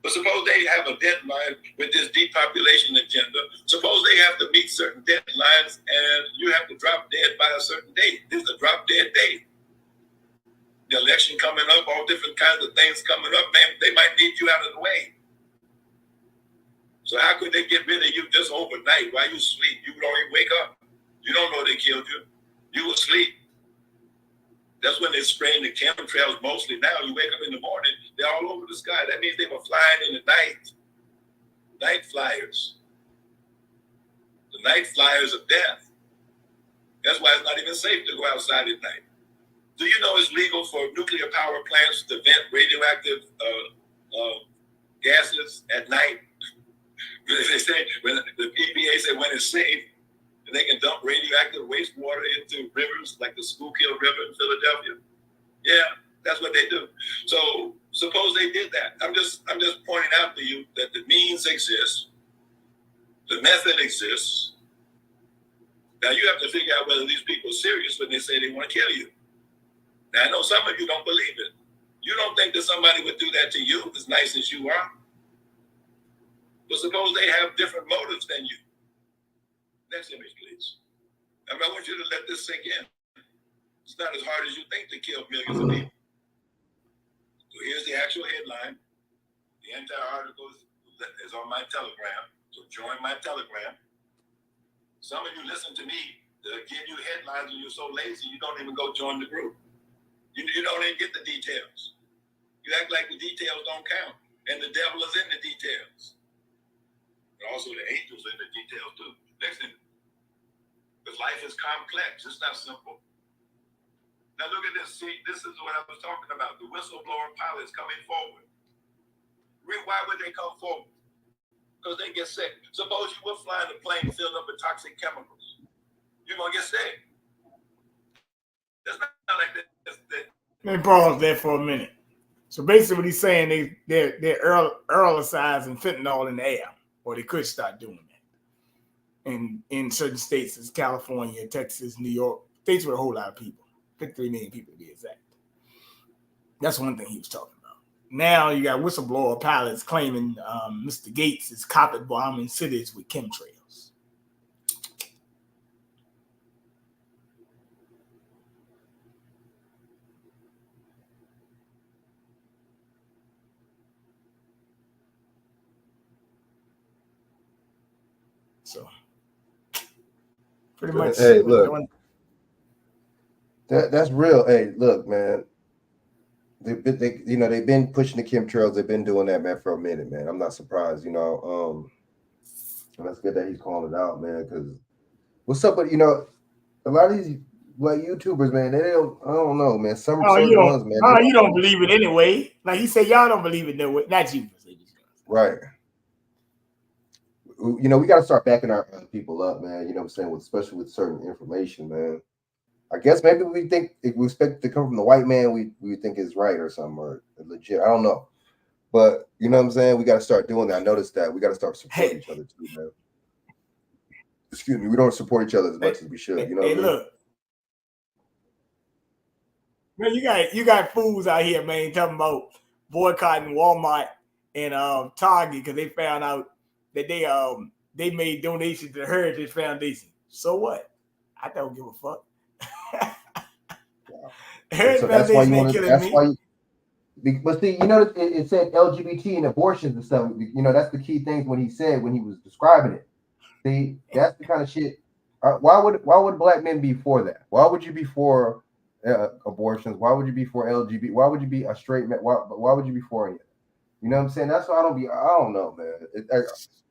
But suppose they have a deadline with this depopulation agenda. Suppose they have to meet certain deadlines and you have to drop dead by a certain date. There's a drop dead date. The election coming up, all different kinds of things coming up, man, they might need you out of the way. So how could they get rid of you just overnight while you sleep? You don't even wake up. You don't know they killed you. You were asleep. That's when they're spraying the chemtrails mostly now. You wake up in the morning, they're all over the sky. That means they were flying in the night. Night flyers. The night flyers of death. That's why it's not even safe to go outside at night. Do you know it's legal for nuclear power plants to vent radioactive gases at night? They say when the EPA say when it's safe, and they can dump radioactive wastewater into rivers like the Schuylkill River in Philadelphia. Yeah, that's what they do. So suppose they did that. I'm just pointing out to you that the means exist, the method exists. Now you have to figure out whether these people are serious when they say they want to kill you. Now I know some of you don't believe it. You don't think that somebody would do that to you as nice as you are. But suppose they have different motives than you. Next image, please. I want you to let this sink in. It's not as hard as you think to kill millions of people. So here's the actual headline. The entire article is on my Telegram. So join my Telegram. Some of you listen to me to give you headlines and you're so lazy you don't even go join the group. You don't even get the details. You act like the details don't count. And the devil is in the details. But also the angels in the details too. Next thing. Because life is complex. It's not simple. Now look at this. See, this is what I was talking about. The whistleblower pilots coming forward. Why would they come forward? Because they get sick. Suppose you were flying a plane filled up with toxic chemicals. You're going to get sick. It's not like that. Let me pause there for a minute. So basically what he's saying, they're aerosolizing fentanyl in the air, or they could start doing that. In certain states, as California, Texas, New York, states with a whole lot of people, 53 million people to be exact. That's one thing he was talking about. Now you got whistleblower pilots claiming Mr. Gates is carpet bombing cities with chemtrails. So pretty much. Hey, look, that's real. Hey, look, man. They've been pushing the chemtrails. They've been doing that, man, for a minute, man. I'm not surprised, and that's good that he's calling it out, man. Because what's up, but a lot of these like YouTubers, man, I don't know, man. Some certain ones, man. You don't believe it anyway. Like he said, y'all don't believe it no way. Not you, right? We got to start backing our people up, man. You know what I'm saying? Especially with certain information, man. I guess maybe we think if we expect it to come from the white man, we think it's right or something or legit. I don't know. But you know what I'm saying? We got to start doing that. I noticed that. We got to start supporting each other too, man. Excuse me. We don't support each other as much as we should. You know what I mean? Look. Man, you got fools out here, man, talking about boycotting Walmart and Target because they found out that they made donations to the Heritage Foundation. So what? I don't give a fuck. So that's why you want to. That's why. But see, it said LGBT and abortions and stuff. That's the key things when he was describing it. See, that's the kind of shit. Why would black men be for that? Why would you be for abortions? Why would you be for LGBT? Why would you be a straight man? Why would you be for it? You know what I'm saying? That's why I don't know, man.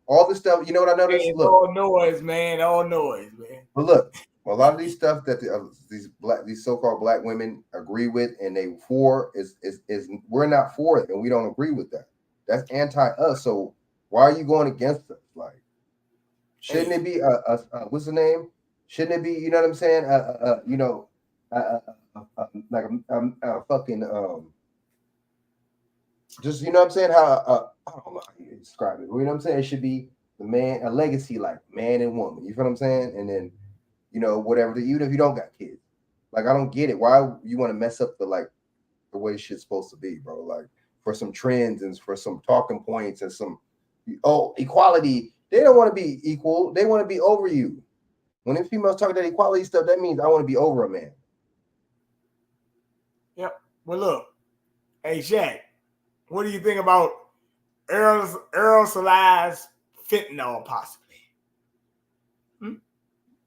All this stuff. You know what I noticed? Hey, look, all noise, man. All noise, man. But look. A lot of these stuff that these so-called black women agree with and they for is we're not for it and we don't agree with that. That's anti-us. So why are you going against us? Like, shouldn't it be what's the name? Shouldn't it be? You know what I'm saying? Like a fucking just you know what I'm saying? How I don't know how you describe it. You know what I'm saying? It should be the man, a legacy like man and woman. You feel what I'm saying? And then. Whatever, even if you don't got kids. Like, I don't get it. Why you want to mess up the way shit's supposed to be, bro? Like, for some trends and for some talking points and some, equality. They don't want to be equal. They want to be over you. When the females talk that equality stuff, that means I want to be over a man. Yep. Well, look. Hey, Chak, what do you think about aerosolized fentanyl possibly?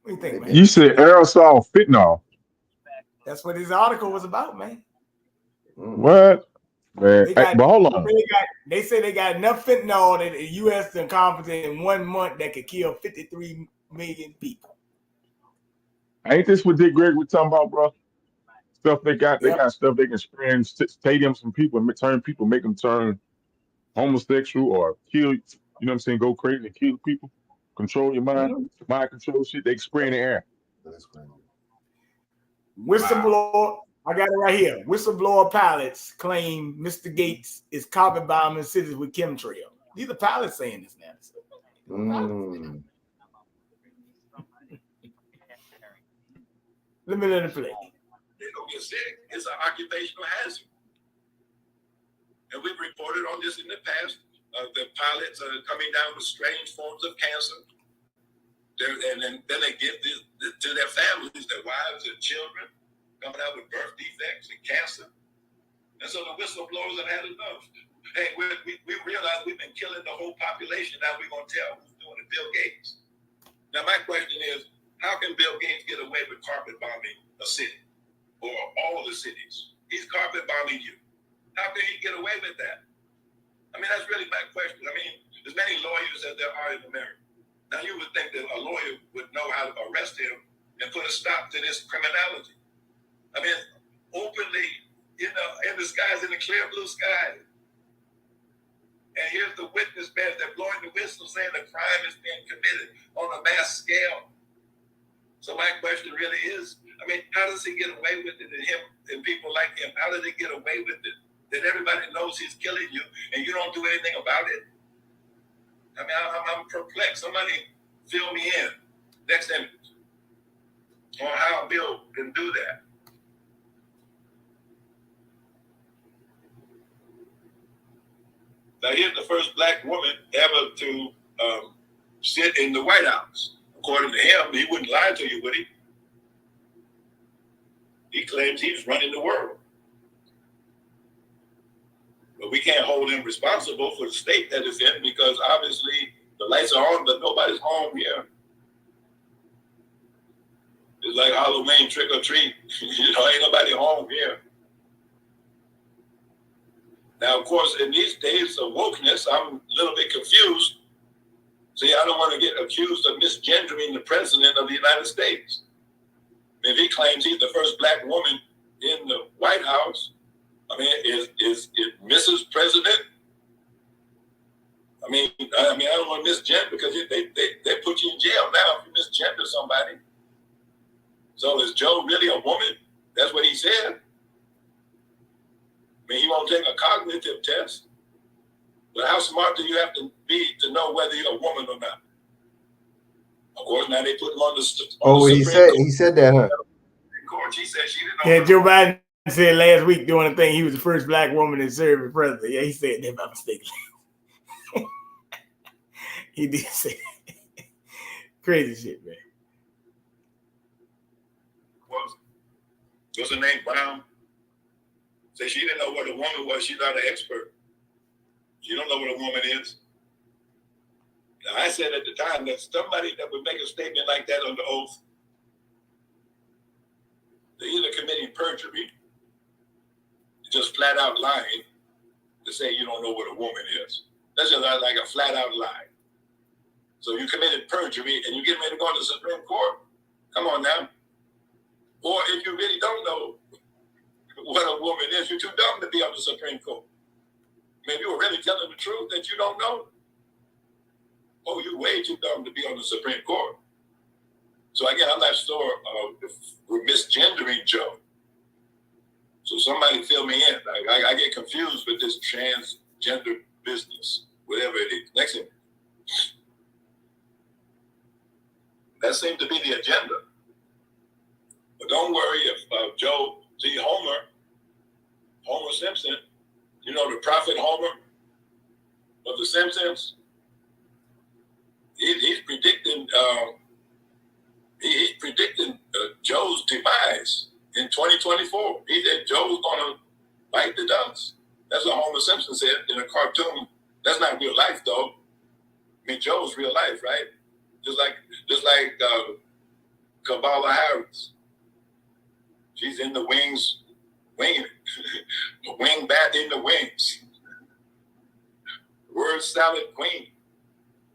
What do you think, man? You said aerosol fentanyl. That's what this article was about, man. What? Man, but hold on. They say they got enough fentanyl that the U.S. can confident in 1 month that could kill 53 million people. Ain't this what Dick Greg was talking about, bro? stuff they got. They Yep. got stuff they can spray in stadiums from people and make them turn homosexual or kill. You know what I'm saying? Go crazy and kill people. Control your mind. Mind control shit. They can spray in the air. That's crazy. Whistleblower, I got it right here. Whistleblower pilots claim Mr. Gates is carpet bombing cities with chemtrail. These are pilots saying this now. Let me let it play. They don't get sick. It's an occupational hazard. And we've reported on this in the past. The pilots are coming down with strange forms of cancer. And then they give this to their families, their wives, their children, coming out with birth defects and cancer. And so the whistleblowers have had enough. Hey, we realize we've been killing the whole population. Now we're going to tell who's doing it, Bill Gates. Now my question is, how can Bill Gates get away with carpet bombing a city or all the cities? He's carpet bombing you. How can he get away with that? I mean, that's really my question. I mean, there's many lawyers as there are in America. Now you would think that a lawyer would know how to arrest him and put a stop to this criminality. I mean, openly, in the skies, in the clear blue sky. And here's the witness bears that blowing the whistle saying the crime is being committed on a mass scale. So my question really is, I mean, how does he get away with it, and him and people like him? How do they get away with it? That everybody knows he's killing you and you don't do anything about it? I mean, I'm perplexed. Somebody fill me in. Next image. On how Bill can do that. Now, here's the first black woman ever to sit in the White House. According to him, he wouldn't lie to you, would he? He claims he's running the world. But we can't hold him responsible for the state that it's in because obviously the lights are on, but nobody's home here. It's like Halloween, trick or treat. Ain't nobody home here. Now, of course, in these days of wokeness, I'm a little bit confused. See, I don't want to get accused of misgendering the president of the United States. If he claims he's the first black woman in the White House, I mean, is it Mrs. President? I mean, I don't want to misgender because they put you in jail now if you misgender somebody. So is Joe really a woman? That's what he said. I mean, he won't take a cognitive test. But how smart do you have to be to know whether you're a woman or not? Of course, now they put him on the he said that, huh? Court. She said she didn't know. Yeah, Joe Biden said last week during the thing he was the first black woman to serve as president. Yeah, he said that by mistake. He did say that. Crazy shit, man. What's her name? Brown. Said she didn't know what a woman was. She's not an expert. She don't know what a woman is. Now, I said at the time that somebody that would make a statement like that under oath, they're either committing perjury, just flat out lying, to say you don't know what a woman is. That's just like a flat out lie. So you committed perjury and you get ready to go to the Supreme Court? Come on now. Or if you really don't know what a woman is, you're too dumb to be on the Supreme Court. Maybe you were really telling the truth that you don't know. Oh, you're way too dumb to be on the Supreme Court. So again, I'm not sure if we're misgendering Joe. So somebody fill me in. I get confused with this transgender business, whatever it is. Next thing. That seemed to be the agenda. But don't worry if Joe, see Homer Simpson, you know the prophet Homer of the Simpsons? He's predicting Joe's demise in 2024. He said Joe's gonna bite the dust. That's what Homer Simpson said in a cartoon. That's not real life though. I mean, Joe's real life, right? Just like Kamala Harris. She's in the wings, winging it. A wing bat in the wings. Word salad queen.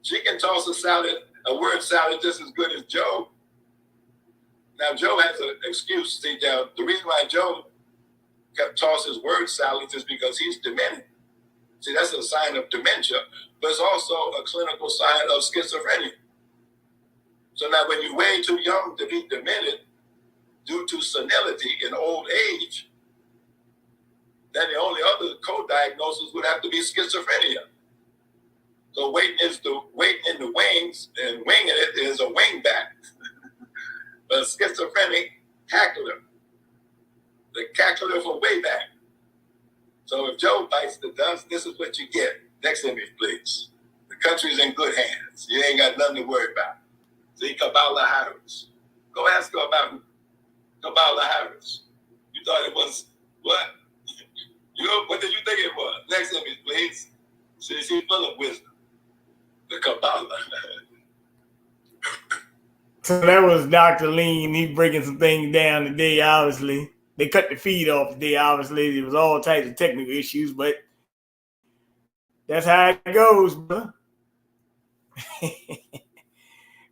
She can toss a word salad just as good as Joe. Now, Joe has an excuse. See, now, the reason why Joe kept tossing his word salads is because he's demented. See, that's a sign of dementia, but it's also a clinical sign of schizophrenia. So now when you're way too young to be demented due to senility in old age, then the only other co-diagnosis would have to be schizophrenia. So waiting in the wings and winging it is a wingback. A schizophrenic cackler. The cackler from way back. So if Joe bites the dust, this is what you get. Next image, please. The country's in good hands. You ain't got nothing to worry about. See, Kamala Harris. Go ask her about Kamala Harris. You thought it was what? What did you think it was? Next image, please. See, she's full of wisdom. The Kamala. So that was Dr. Lean. He breaking some things down today, obviously. They cut the feed off today, obviously. There was all types of technical issues, but that's how it goes, bro.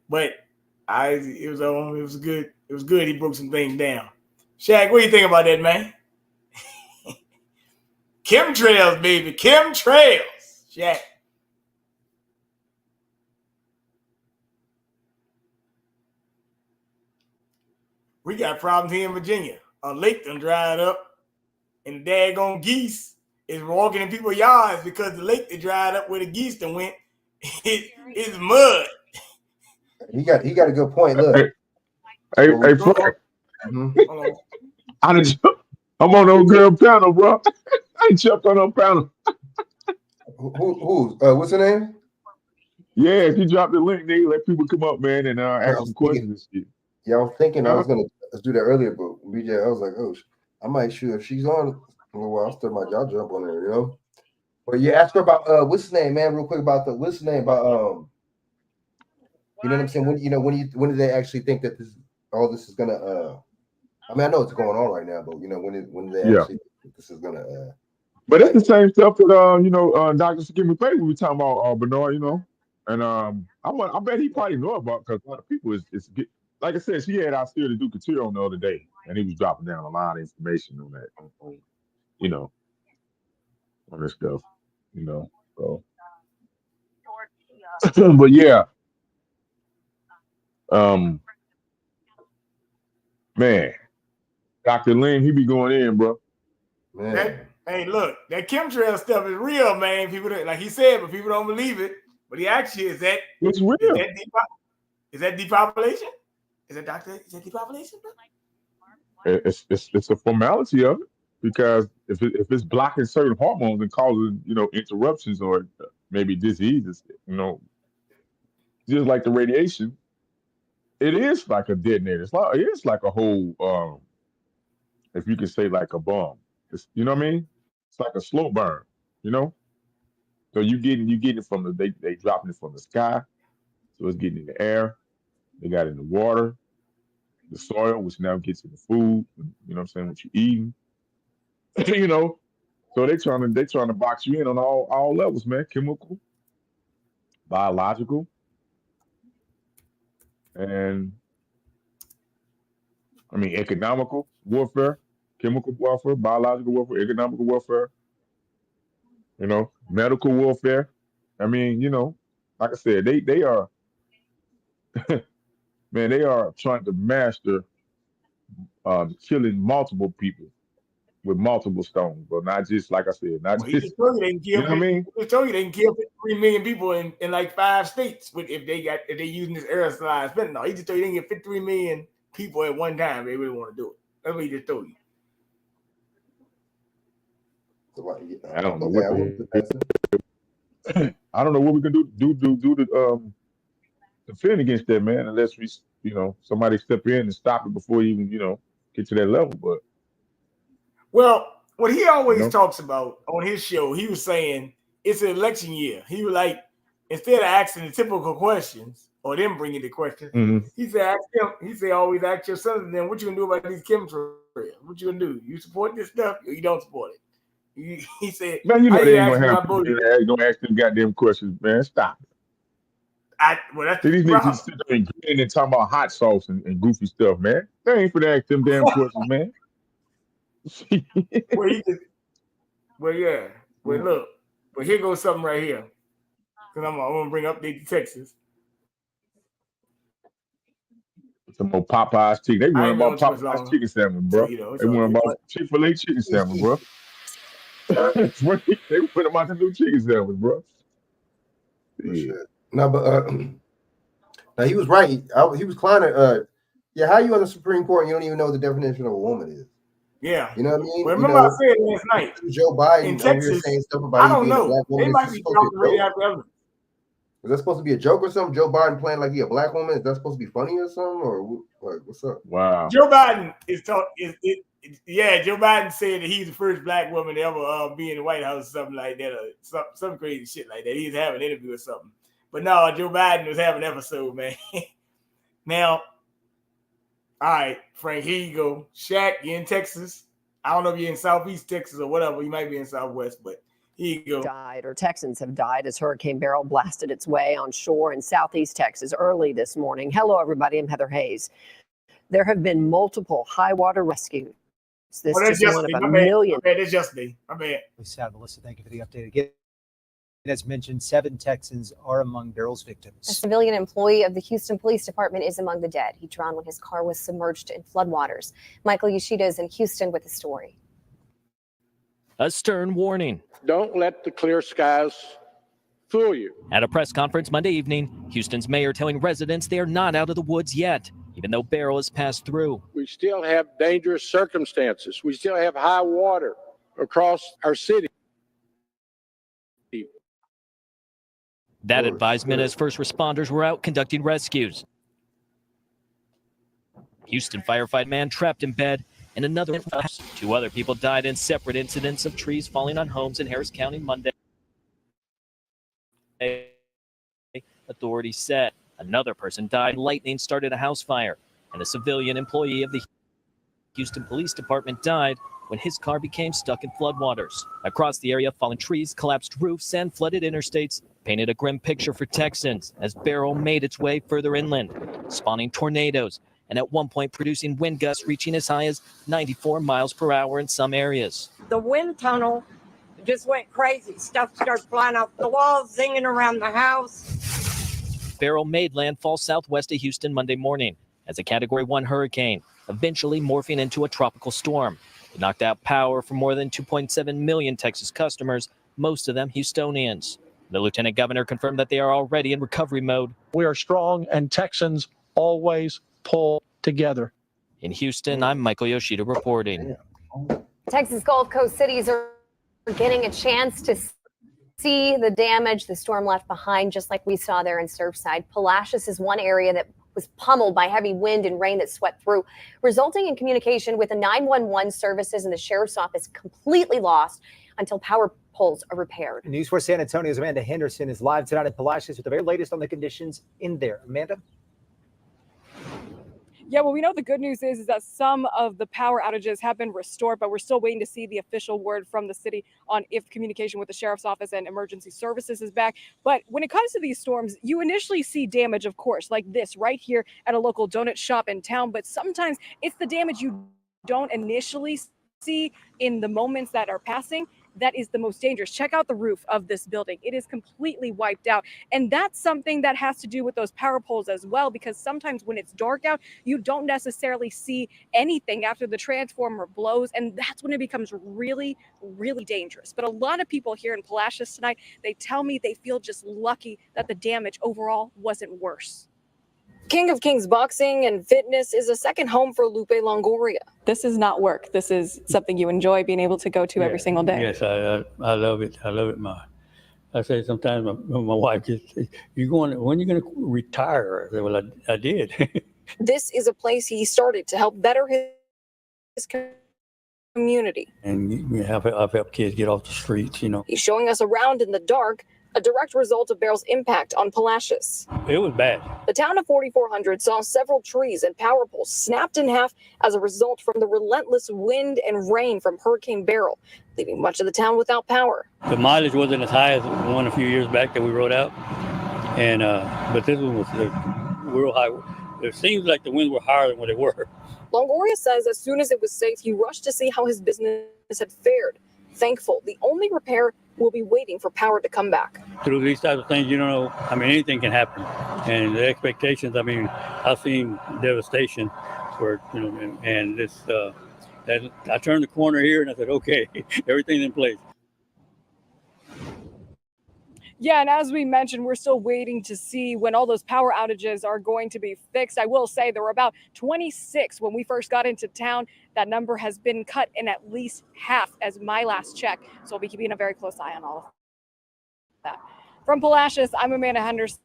But it was good. It was good. He broke some things down. Shaq, what do you think about that, man? Chemtrails, baby. Chemtrails. Shaq. We got problems here in Virginia. A lake done dried up, and the daggone geese is walking in people's yards because the lake that dried up where the geese done went is mud. He got a good point. Look. Hey, Frank. I'm on no girl panel, bro. I ain't jumped on no panel. Who? What's her name? Yeah, if you drop the link, nigga, let people come up, man, and ask some questions and shit. Yeah, I was thinking I was gonna do that earlier, but BJ, I was like, oh, I might shoot if she's on. Well, I'll start y'all jump on her, you know. But yeah, ask her about what's his name, man, real quick about what's his name about you know what I'm saying? When do they actually think that all this is gonna I mean, I know it's going on right now, but you know, when do they actually think this is gonna But it's the same stuff that Dr. Skimmy Faye we were talking about Bernard, you know. And I bet he probably know about because a lot of people is like I said, she had our still to do couture on the other day, and he was dropping down a lot of information on that, on this stuff, you know. So, but yeah, man, Dr. Lynn, he be going in, bro. Man. Hey, look, that chemtrail stuff is real, man. People like he said, but people don't believe it. But he actually is that real. Is that depopulation? Is that depopulation? It's a formality of it because if it's blocking certain hormones and causing interruptions or maybe diseases, just like the radiation, it is like a detonator. It's like a whole if you could say like a bomb. You know what I mean? It's like a slow burn, you know. So you get it from they dropping it from the sky, so it's getting in the air. They got it in the water, the soil, which now gets in the food. You know what I'm saying? What you eating, you know. So they trying to box you in on all levels, man. Chemical, biological, and I mean economical warfare, chemical warfare, biological warfare, economical warfare. You know, medical warfare. I mean, like I said, they are, man, they are trying to master killing multiple people with multiple stones, but not just like I said, not just. You know what I mean? He told you they can kill 53 million people in like 5 states if they using this aerosolized fentanyl. He just told you they can get 53 million people at one time. If they really want to do it. That's what he just told you. I don't know I don't know what we can do to defend against that, man, unless we, somebody step in and stop it before you even, get to that level. But well, what he always talks about on his show, he was saying it's an election year. He was like, instead of asking the typical questions or them bringing the questions, he said, always ask your son, then what you gonna do about these chemtrails? What you gonna do? You support this stuff or you don't support it? He said, man, they ain't gonna have people gonna ask them goddamn questions, man. Stop it. Well, that's See, these the niggas problem. just sit there and grin and talking about hot sauce and goofy stuff, man. They ain't for to ask them damn questions, man. Well, yeah. Well, look. But here goes something right here. Because I'm going to bring update to Texas. Some more Popeyes chicken. They I run ain't been about on too much Popeyes longer. chicken sandwich, So, bro. you know, it's They all run good. about Chick-fil-A chicken sandwich, bro. That's what they put them out the new chicken sandwich, bro. Yeah. No, but now he was right. He was clowning. Yeah, how you on the Supreme Court and you don't even know what the definition of a woman is? Yeah. You know what I mean? Well, remember I said last night. Joe Biden in over here Texas, saying stuff about I he don't being a know. black woman. They Is might this be supposed to be a right joke? after evidence. Is that supposed to be a joke or something? Joe Biden playing like he a black woman? Is that supposed to be funny or something? Or like, what's up? Wow. Joe Biden Joe Biden said that he's the first black woman to ever be in the White House or something like that, or some crazy shit like that. He's having an interview or something. But no, Joe Biden was having an episode, man. Now, all right, Frank, here you go. Chak, you're in Texas. I don't know if you're in Southeast Texas or whatever. You might be in Southwest, but here you go. Died, or Texans have died as Hurricane Beryl blasted its way on shore in Southeast Texas early this morning. Hello, everybody. I'm Heather Hayes. There have been multiple high water rescues. This is just one of a million. That's yesterday. My bad. Melissa, thank you for the update again. As mentioned, 7 Texans are among Beryl's victims. A civilian employee of the Houston Police Department is among the dead. He drowned when his car was submerged in floodwaters. Michael Yoshida is in Houston with the story. A stern warning. Don't let the clear skies fool you. At a press conference Monday evening, Houston's mayor telling residents they are not out of the woods yet, even though Beryl has passed through. We still have dangerous circumstances. We still have high water across our city. That advisement as first responders were out conducting rescues. Houston firefighter man trapped in bed, and another. 2 other people died in separate incidents of trees falling on homes in Harris County Monday. Authorities said another person died. Lightning started a house fire, and a civilian employee of the Houston Police Department died when his car became stuck in floodwaters. Across the area, fallen trees, collapsed roofs, and flooded interstates painted a grim picture for Texans as Beryl made its way further inland, spawning tornadoes, and at one point producing wind gusts reaching as high as 94 miles per hour in some areas. The wind tunnel just went crazy. Stuff started flying off the walls, zinging around the house. Beryl made landfall southwest of Houston Monday morning as a Category 1 hurricane, eventually morphing into a tropical storm. It knocked out power for more than 2.7 million Texas customers, most of them Houstonians. The lieutenant governor confirmed that they are already in recovery mode. We are strong, and Texans always pull together. In Houston, I'm Michael Yoshida reporting. Texas Gulf Coast cities are getting a chance to see the damage the storm left behind, just like we saw there in Surfside. Palacios is one area that was pummeled by heavy wind and rain that swept through, resulting in communication with the 911 services and the sheriff's office completely lost until power poles are repaired. News 4 San Antonio's Amanda Henderson is live tonight in Palacios with the very latest on the conditions in there. Amanda? Yeah, well, we know the good news is that some of the power outages have been restored, but we're still waiting to see the official word from the city on if communication with the sheriff's office and emergency services is back. But when it comes to these storms, you initially see damage, of course, like this right here at a local donut shop in town. But sometimes it's the damage you don't initially see in the moments that are passing that is the most dangerous. Check out the roof of this building. It is completely wiped out. And that's something that has to do with those power poles as well, because sometimes when it's dark out, you don't necessarily see anything after the transformer blows. And that's when it becomes really, really dangerous. But a lot of people here in Palacios tonight, they tell me they feel just lucky that the damage overall wasn't worse. King of Kings Boxing and Fitness is a second home for Lupe Longoria. This is not work. This is something you enjoy being able to go to every single day. Yes, I love it. I love it. I say sometimes my wife just says, when are you going to retire? I said, well, I did. This is a place he started to help better his community. And I've helped kids get off the streets, you know. He's showing us around in the dark, a direct result of Beryl's impact on Palacios. It was bad. The town of 4400 saw several trees and power poles snapped in half as a result from the relentless wind and rain from Hurricane Beryl, leaving much of the town without power. The mileage wasn't as high as the one a few years back that we rode out. and but this one was real high. It seems like the winds were higher than what they were. Longoria says as soon as it was safe, he rushed to see how his business had fared. Thankful, the only repair will be waiting for power to come back. Through these types of things, you don't know. I mean, anything can happen, and the expectations. I mean, I've seen devastation, where and this. And I turned the corner here, and I said, "Okay, everything's in place." Yeah, and as we mentioned, we're still waiting to see when all those power outages are going to be fixed. I will say there were about 26 when we first got into town. That number has been cut in at least half as my last check. So we'll be keeping a very close eye on all of that. From Palacios, I'm Amanda Henderson.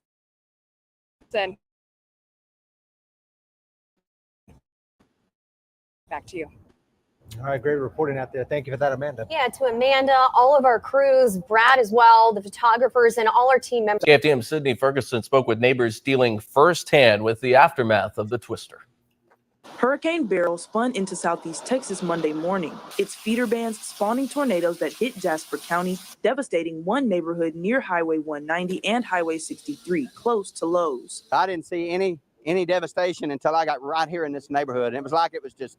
Back to you. All right, great reporting out there. Thank you for that, Amanda. Yeah, to Amanda, all of our crews, Brad as well, the photographers, and all our team members. KFDM Sydney Ferguson spoke with neighbors dealing firsthand with the aftermath of the twister. Hurricane Beryl spun into southeast Texas Monday morning. Its feeder bands spawning tornadoes that hit Jasper County, devastating one neighborhood near Highway 190 and Highway 63, close to Lowe's. I didn't see any devastation until I got right here in this neighborhood. And it was like it was just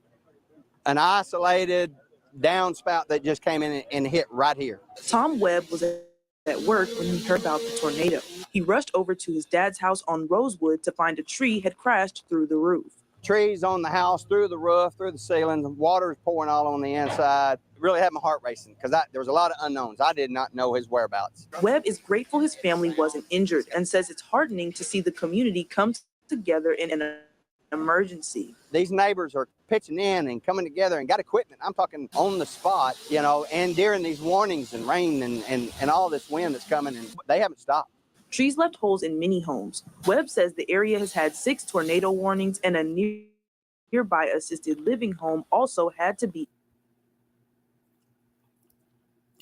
an isolated downspout that just came in and hit right here. Tom Webb was at work when he heard about the tornado. He rushed over to his dad's house on Rosewood to find a tree had crashed through the roof. Trees on the house, through the roof, through the ceiling, the water's pouring all on the inside. It really had my heart racing because there was a lot of unknowns. I did not know his whereabouts. Webb is grateful his family wasn't injured and says it's heartening to see the community come together in an emergency. These neighbors are pitching in and coming together and got equipment. I'm talking on the spot, and during these warnings and rain and all this wind that's coming, and they haven't stopped. Trees left holes in many homes. Webb says the area has had 6 tornado warnings and a nearby assisted living home also had to be.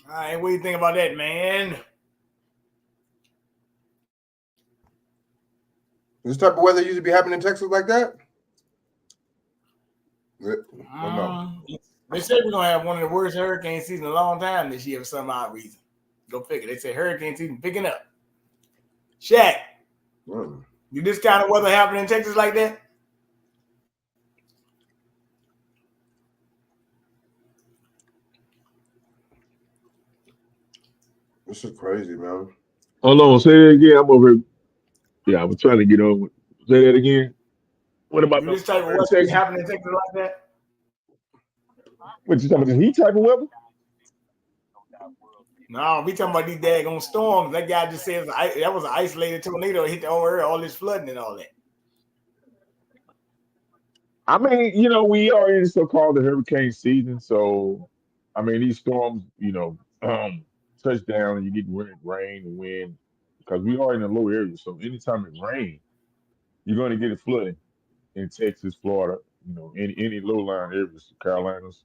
All right, what do you think about that, man? This type of weather usually be happening in Texas like that? No. They say we're going to have one of the worst hurricane seasons in a long time this year for some odd reason. Go figure. They say hurricane season picking up. Chak, did this kind of weather happen in Texas like that? This is crazy, man. Hold on, say that again. I'm over. Yeah, I was trying to get over. Say that again. What about this type of weather happening in Texas like that? What you talking about? The heat type of weather? No, we talking about these daggone storms. That guy just says that was an isolated tornado. It hit the whole area, all this flooding and all that. I mean, we are in so-called the hurricane season. So, I mean, these storms, touch down and you get rain and wind because we are in a low area. So anytime it rains, you're going to get it flooding in Texas, Florida, any low-lying areas, Carolinas,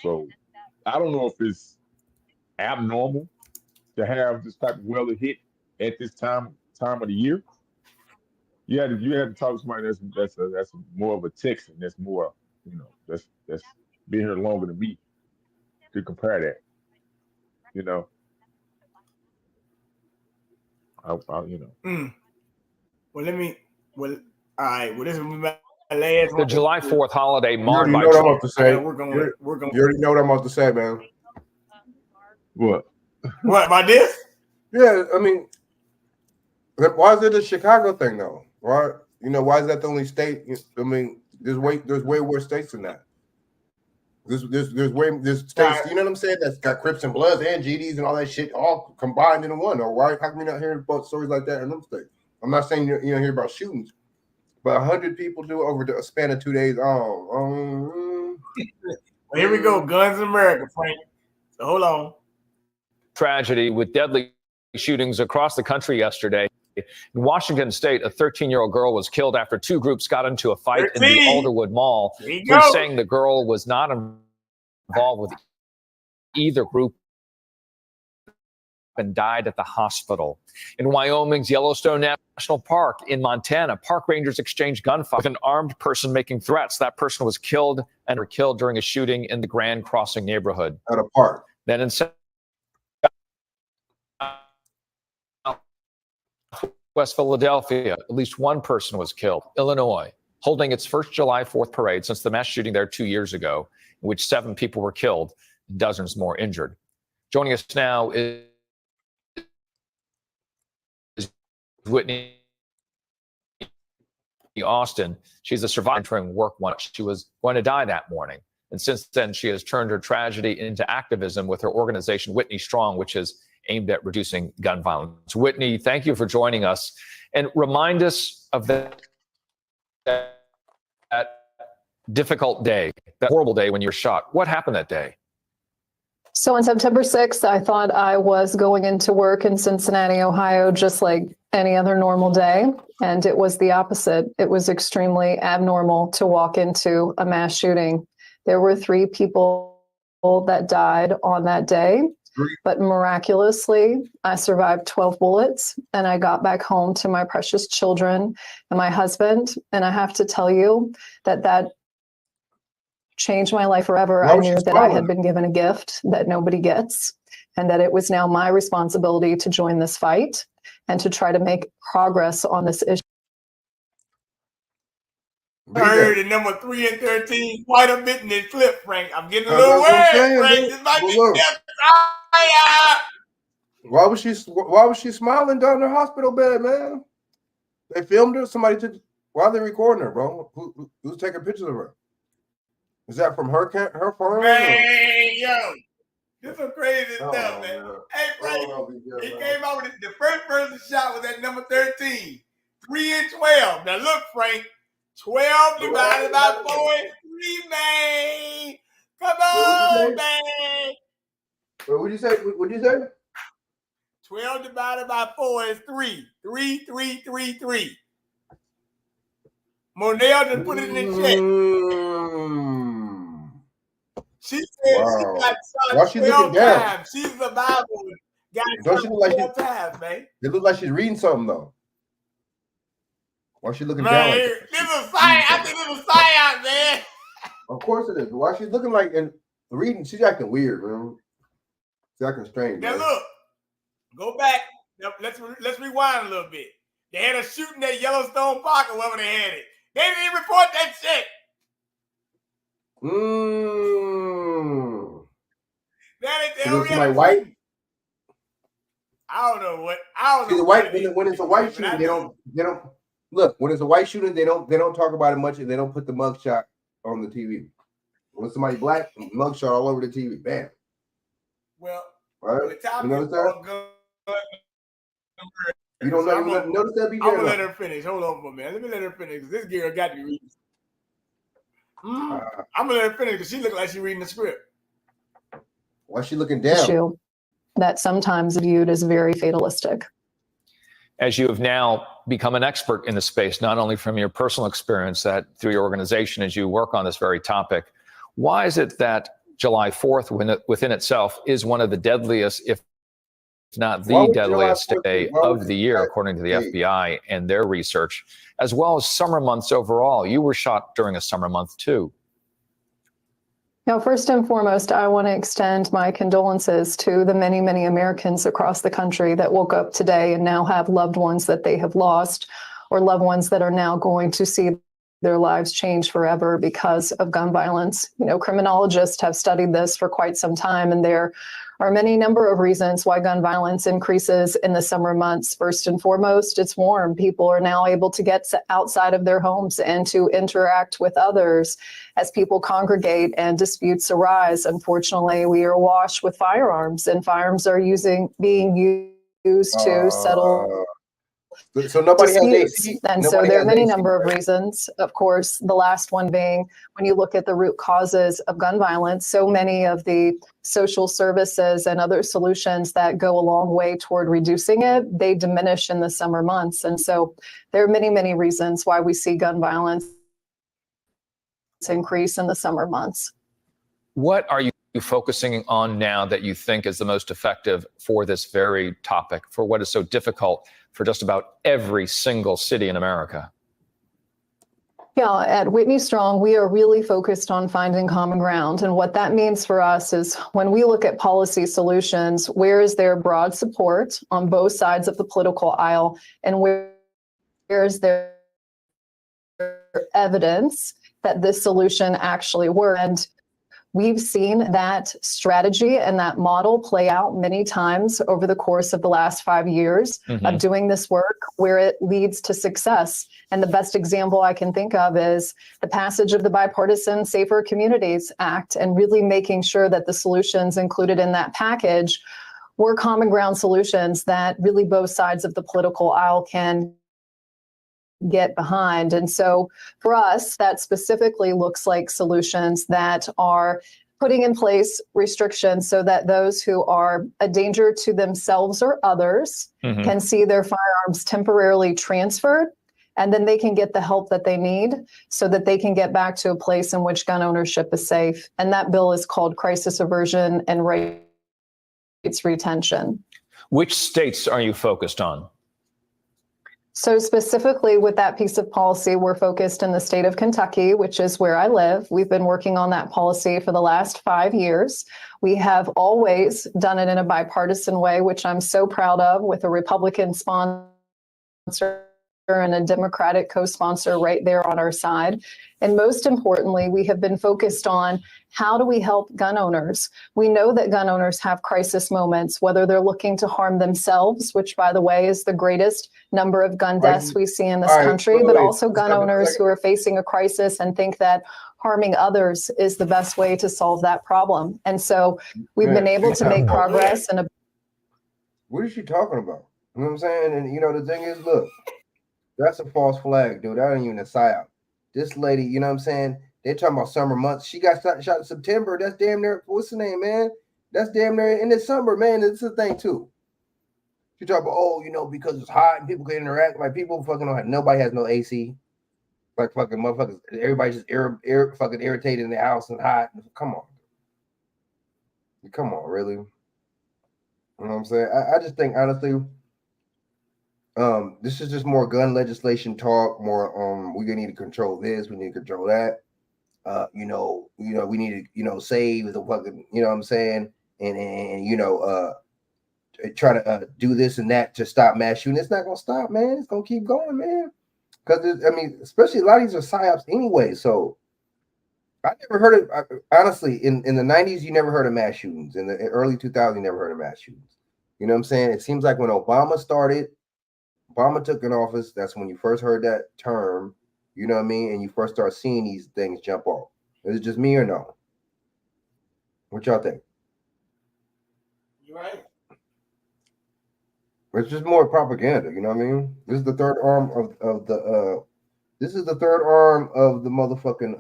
So I don't know if it's abnormal to have this type of weather hit at this time of the year. You had to talk to somebody that's more of a Texan, that's more, that's been here longer than me to compare that. Well, all right. Well, this is my last one. The July 4th holiday marred You by. already know what I'm about to say. You already know what I'm about to say, man. What? What about this? Yeah, I mean, why is it a Chicago thing though? Why why is that the only state? I mean, there's way worse states than that. There's states, you know what I'm saying? That's got Crips and Bloods and GDs and all that shit all combined into one. Or why? How come you're not hearing about stories like that in them states? I'm not saying you don't hear about shootings, but 100 people do over the span of 2 days. Well, here we go, guns in America, Frank. So hold on. Tragedy with deadly shootings across the country yesterday. In Washington State, a 13-year-old girl was killed after 2 groups got into a fight in the Alderwood Mall. Police saying the girl was not involved with either group and died at the hospital. In Wyoming's Yellowstone National Park, in Montana, park rangers exchanged gunfire with an armed person making threats. That person was killed during a shooting in the Grand Crossing neighborhood. At a park. Then in West Philadelphia, at least one person was killed. Illinois, holding its first July 4th parade since the mass shooting there 2 years ago, in which 7 people were killed and dozens more injured. Joining us now is Whitney Austin. She's a survivor entering work once she was going to die that morning. And since then, she has turned her tragedy into activism with her organization, Whitney Strong, which is aimed at reducing gun violence. Whitney, thank you for joining us. And remind us of that difficult day, that horrible day when you were shot. What happened that day? So on September 6th, I thought I was going into work in Cincinnati, Ohio, just like any other normal day. And it was the opposite. It was extremely abnormal to walk into a mass shooting. There were 3 people that died on that day, but miraculously, I survived 12 bullets and I got back home to my precious children and my husband. And I have to tell you that changed my life forever. I knew that I had been given a gift that nobody gets, and that it was now my responsibility to join this fight and to try to make progress on this issue. I heard the number 3 and 13 quite a bit in this clip, Frank. I'm getting a little worried, Frank. This might be Why was she smiling down her hospital bed, man? They filmed her. Somebody took. Why are they recording her, bro? Who's taking pictures of her? Is that from her phone? Man, yo, this is some crazy stuff, man. Hey, Frank, he came out with the first person shot was at number 13, 3 and 12. Now look, Frank, 12 divided by 4 is 3, man. Come on, man. What'd you say? What'd you say? 12 divided by 4 is 3. 3, 3, 3, 3. Monel just put it in the chat. She said she got shot 12 times. She's a survivor. Got shot 12 times, man. It looks like she's reading something, though. Why is she looking down? Man, this is science. I think this is science, man. Of course it is. Why she's looking like and reading? She's acting weird, man. She's acting strange. Now man. look, go back. Now, let's rewind a little bit. They had a shooting at Yellowstone Park or wherever they had it. They didn't even report that shit. Is somebody white? I don't know what. I don't know. See, the white when it's a white shooting, they don't look. When it's a white shooting, they don't talk about it much, and they don't put the mugshot on the TV. When somebody black, mugshot all over the TV. Bam. Well, right? You notice that? You don't know, notice that? I'm gonna let her finish. Hold on for a minute. Let me let her finish. This girl got to be reading. I'm gonna let her finish because she looked like she's reading the script. Why is she looking down? Issue that sometimes viewed as very fatalistic. As you have now become an expert in the space, not only from your personal experience, that through your organization as you work on this very topic, why is it that July 4th within itself is one of the deadliest, if not the deadliest day of the year, according to the FBI and their research, as well as summer months overall? You were shot during a summer month too. Now, first and foremost, I want to extend my condolences to the many, many Americans across the country that woke up today and now have loved ones that they have lost, or loved ones that are now going to see their lives change forever because of gun violence. You know, criminologists have studied this for quite some time, and there are many number of reasons why gun violence increases in the summer months. First and foremost, it's warm. People are now able to get outside of their homes and to interact with others as people congregate and disputes arise. Unfortunately, we are awash with firearms, and firearms are being used to settle so nobody disputes. has And so there are many number of reasons. Of course, the last one being when you look at the root causes of gun violence, so many of the social services and other solutions that go a long way toward reducing it, they diminish in the summer months. And so there are many, many reasons why we see gun violence increase in the summer months. What are you focusing on now that you think is the most effective for this very topic, for what is so difficult for just about every single city in America? Yeah, at Whitney Strong, we are really focused on finding common ground. And what that means for us is when we look at policy solutions, where is there broad support on both sides of the political aisle, and where is there evidence that this solution actually worked? And we've seen that strategy and that model play out many times over the course of the last 5 years of doing this work, where it leads to success. And the best example I can think of is the passage of the Bipartisan Safer Communities Act, and really making sure that the solutions included in that package were common ground solutions that really both sides of the political aisle can get behind. And so for us, that specifically looks like solutions that are putting in place restrictions so that those who are a danger to themselves or others can see their firearms temporarily transferred, and then they can get the help that they need so that they can get back to a place in which gun ownership is safe. And that bill is called Crisis Aversion and Rights Retention. Which states are you focused on? So specifically with that piece of policy, we're focused in the state of Kentucky, which is where I live. We've been working on that policy for the last 5 years. We have always done it in a bipartisan way, which I'm so proud of, with a Republican sponsor and a Democratic co-sponsor right there on our side. And most importantly, we have been focused on how do we help gun owners? We know that gun owners have crisis moments, whether they're looking to harm themselves, which, by the way, is the greatest number of gun deaths we see in this country, but also gun owners who are facing a crisis and think that harming others is the best way to solve that problem. And so we've been able to make progress. And what is she talking about? You know what I'm saying? And you know, the thing is, look, that's a false flag, dude. That ain't even a psyop. This lady, you know what I'm saying? They're talking about summer months. She got shot in September. That's damn near, what's the name, man? That's damn near in the summer, man. It's a thing too. She talk about, oh, you know, because it's hot and people can interact. Like, people fucking don't have, nobody has no AC. Like, fucking motherfuckers, everybody's just fucking irritated in the house and hot. Come on. Come on, really? You know what I'm saying? I just think, honestly, this is just more gun legislation talk, more we need to control this, we need to control that. We need to, save the fucking, you know what I'm saying? And try to do this and that to stop mass shooting. It's not gonna stop, man. It's gonna keep going, man. Because especially a lot of these are psyops anyway. So I never heard of, honestly, in the 90s, you never heard of mass shootings. In the early 2000s, you never heard of mass shootings. You know what I'm saying? It seems like when Obama took in office, that's when you first heard that term, you know what I mean? And you first start seeing these things jump off. Is it just me or no? What y'all think? You're right. It's just more propaganda, you know what I mean? This is the third arm of the motherfucking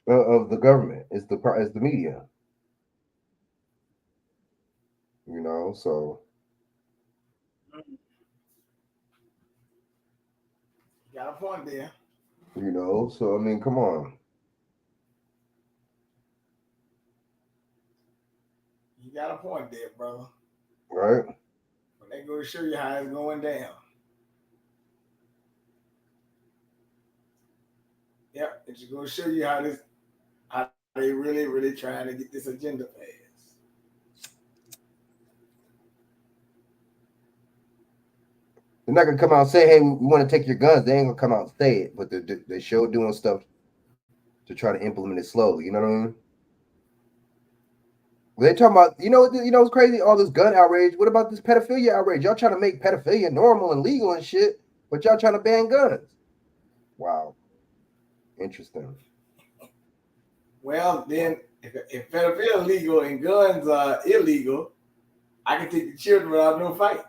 of the government. It's the media. You know, so You got a point there. you know, so I mean, come on. You got a point there, brother. Right? When they go to show you how it's going down. Yep, it just goes to show you how they really trying to get this agenda passed. They're not gonna come out and say, "Hey, we want to take your guns." They ain't gonna come out and say it, but they show doing stuff to try to implement it slowly. You know what I mean? They talking about, what's crazy? All this gun outrage. What about this pedophilia outrage? Y'all trying to make pedophilia normal and legal and shit, but y'all trying to ban guns. Wow, interesting. Well, then, if pedophilia is legal and guns are illegal, I can take the children without no fight.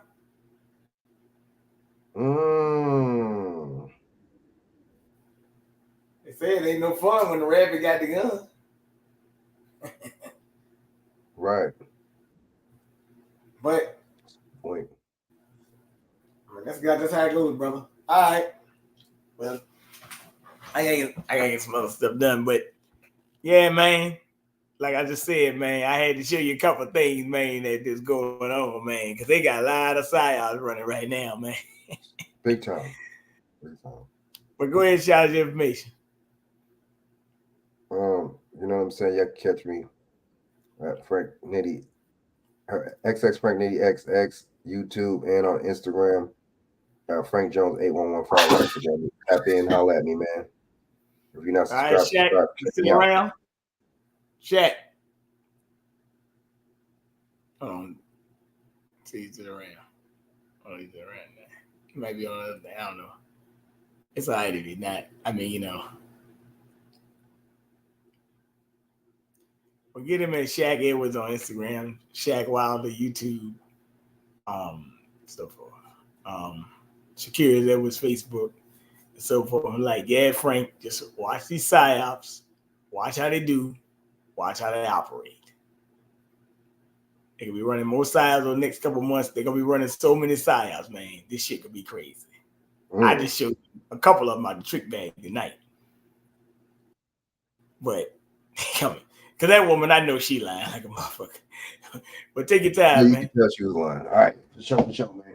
They say it ain't no fun when the rabbit got the gun. Right. But wait, that's how it goes, brother. All right. Well, I gotta get some other stuff done, but yeah, man. Like I just said, man, I had to show you a couple of things, man, that is going on, man, because they got a lot of psyops running right now, man. Big time. Big time. But go ahead and shout out the information. You know what I'm saying? Y'all can catch me at Frank Nitty, XX Frank Nitty XX, YouTube, and on Instagram. Frank Jones 8115. Tap in, holla at me, man. If you're not All right, subscribed, Shaq, you check still me out. around? Shaq. Hold on. See, he's around. Oh, he's around now. He might be on the other thing. I don't know. It's all right if he's not. I mean, you know. We'll get him at Shaq Edwards on Instagram, Shaq Wilder, YouTube, so forth. Shakira Edwards, Facebook, and so forth. I'm like, yeah, Frank, just watch these psyops, watch how they do, watch how they operate. They're gonna be running more psyops over the next couple months. They're gonna be running so many psyops, man. This shit could be crazy. I just showed you a couple of them out the trick bag tonight. But coming. Because that woman, I know she lying like a motherfucker. But take your time, Yeah, you man. can tell she was lying. All right. For sure, man.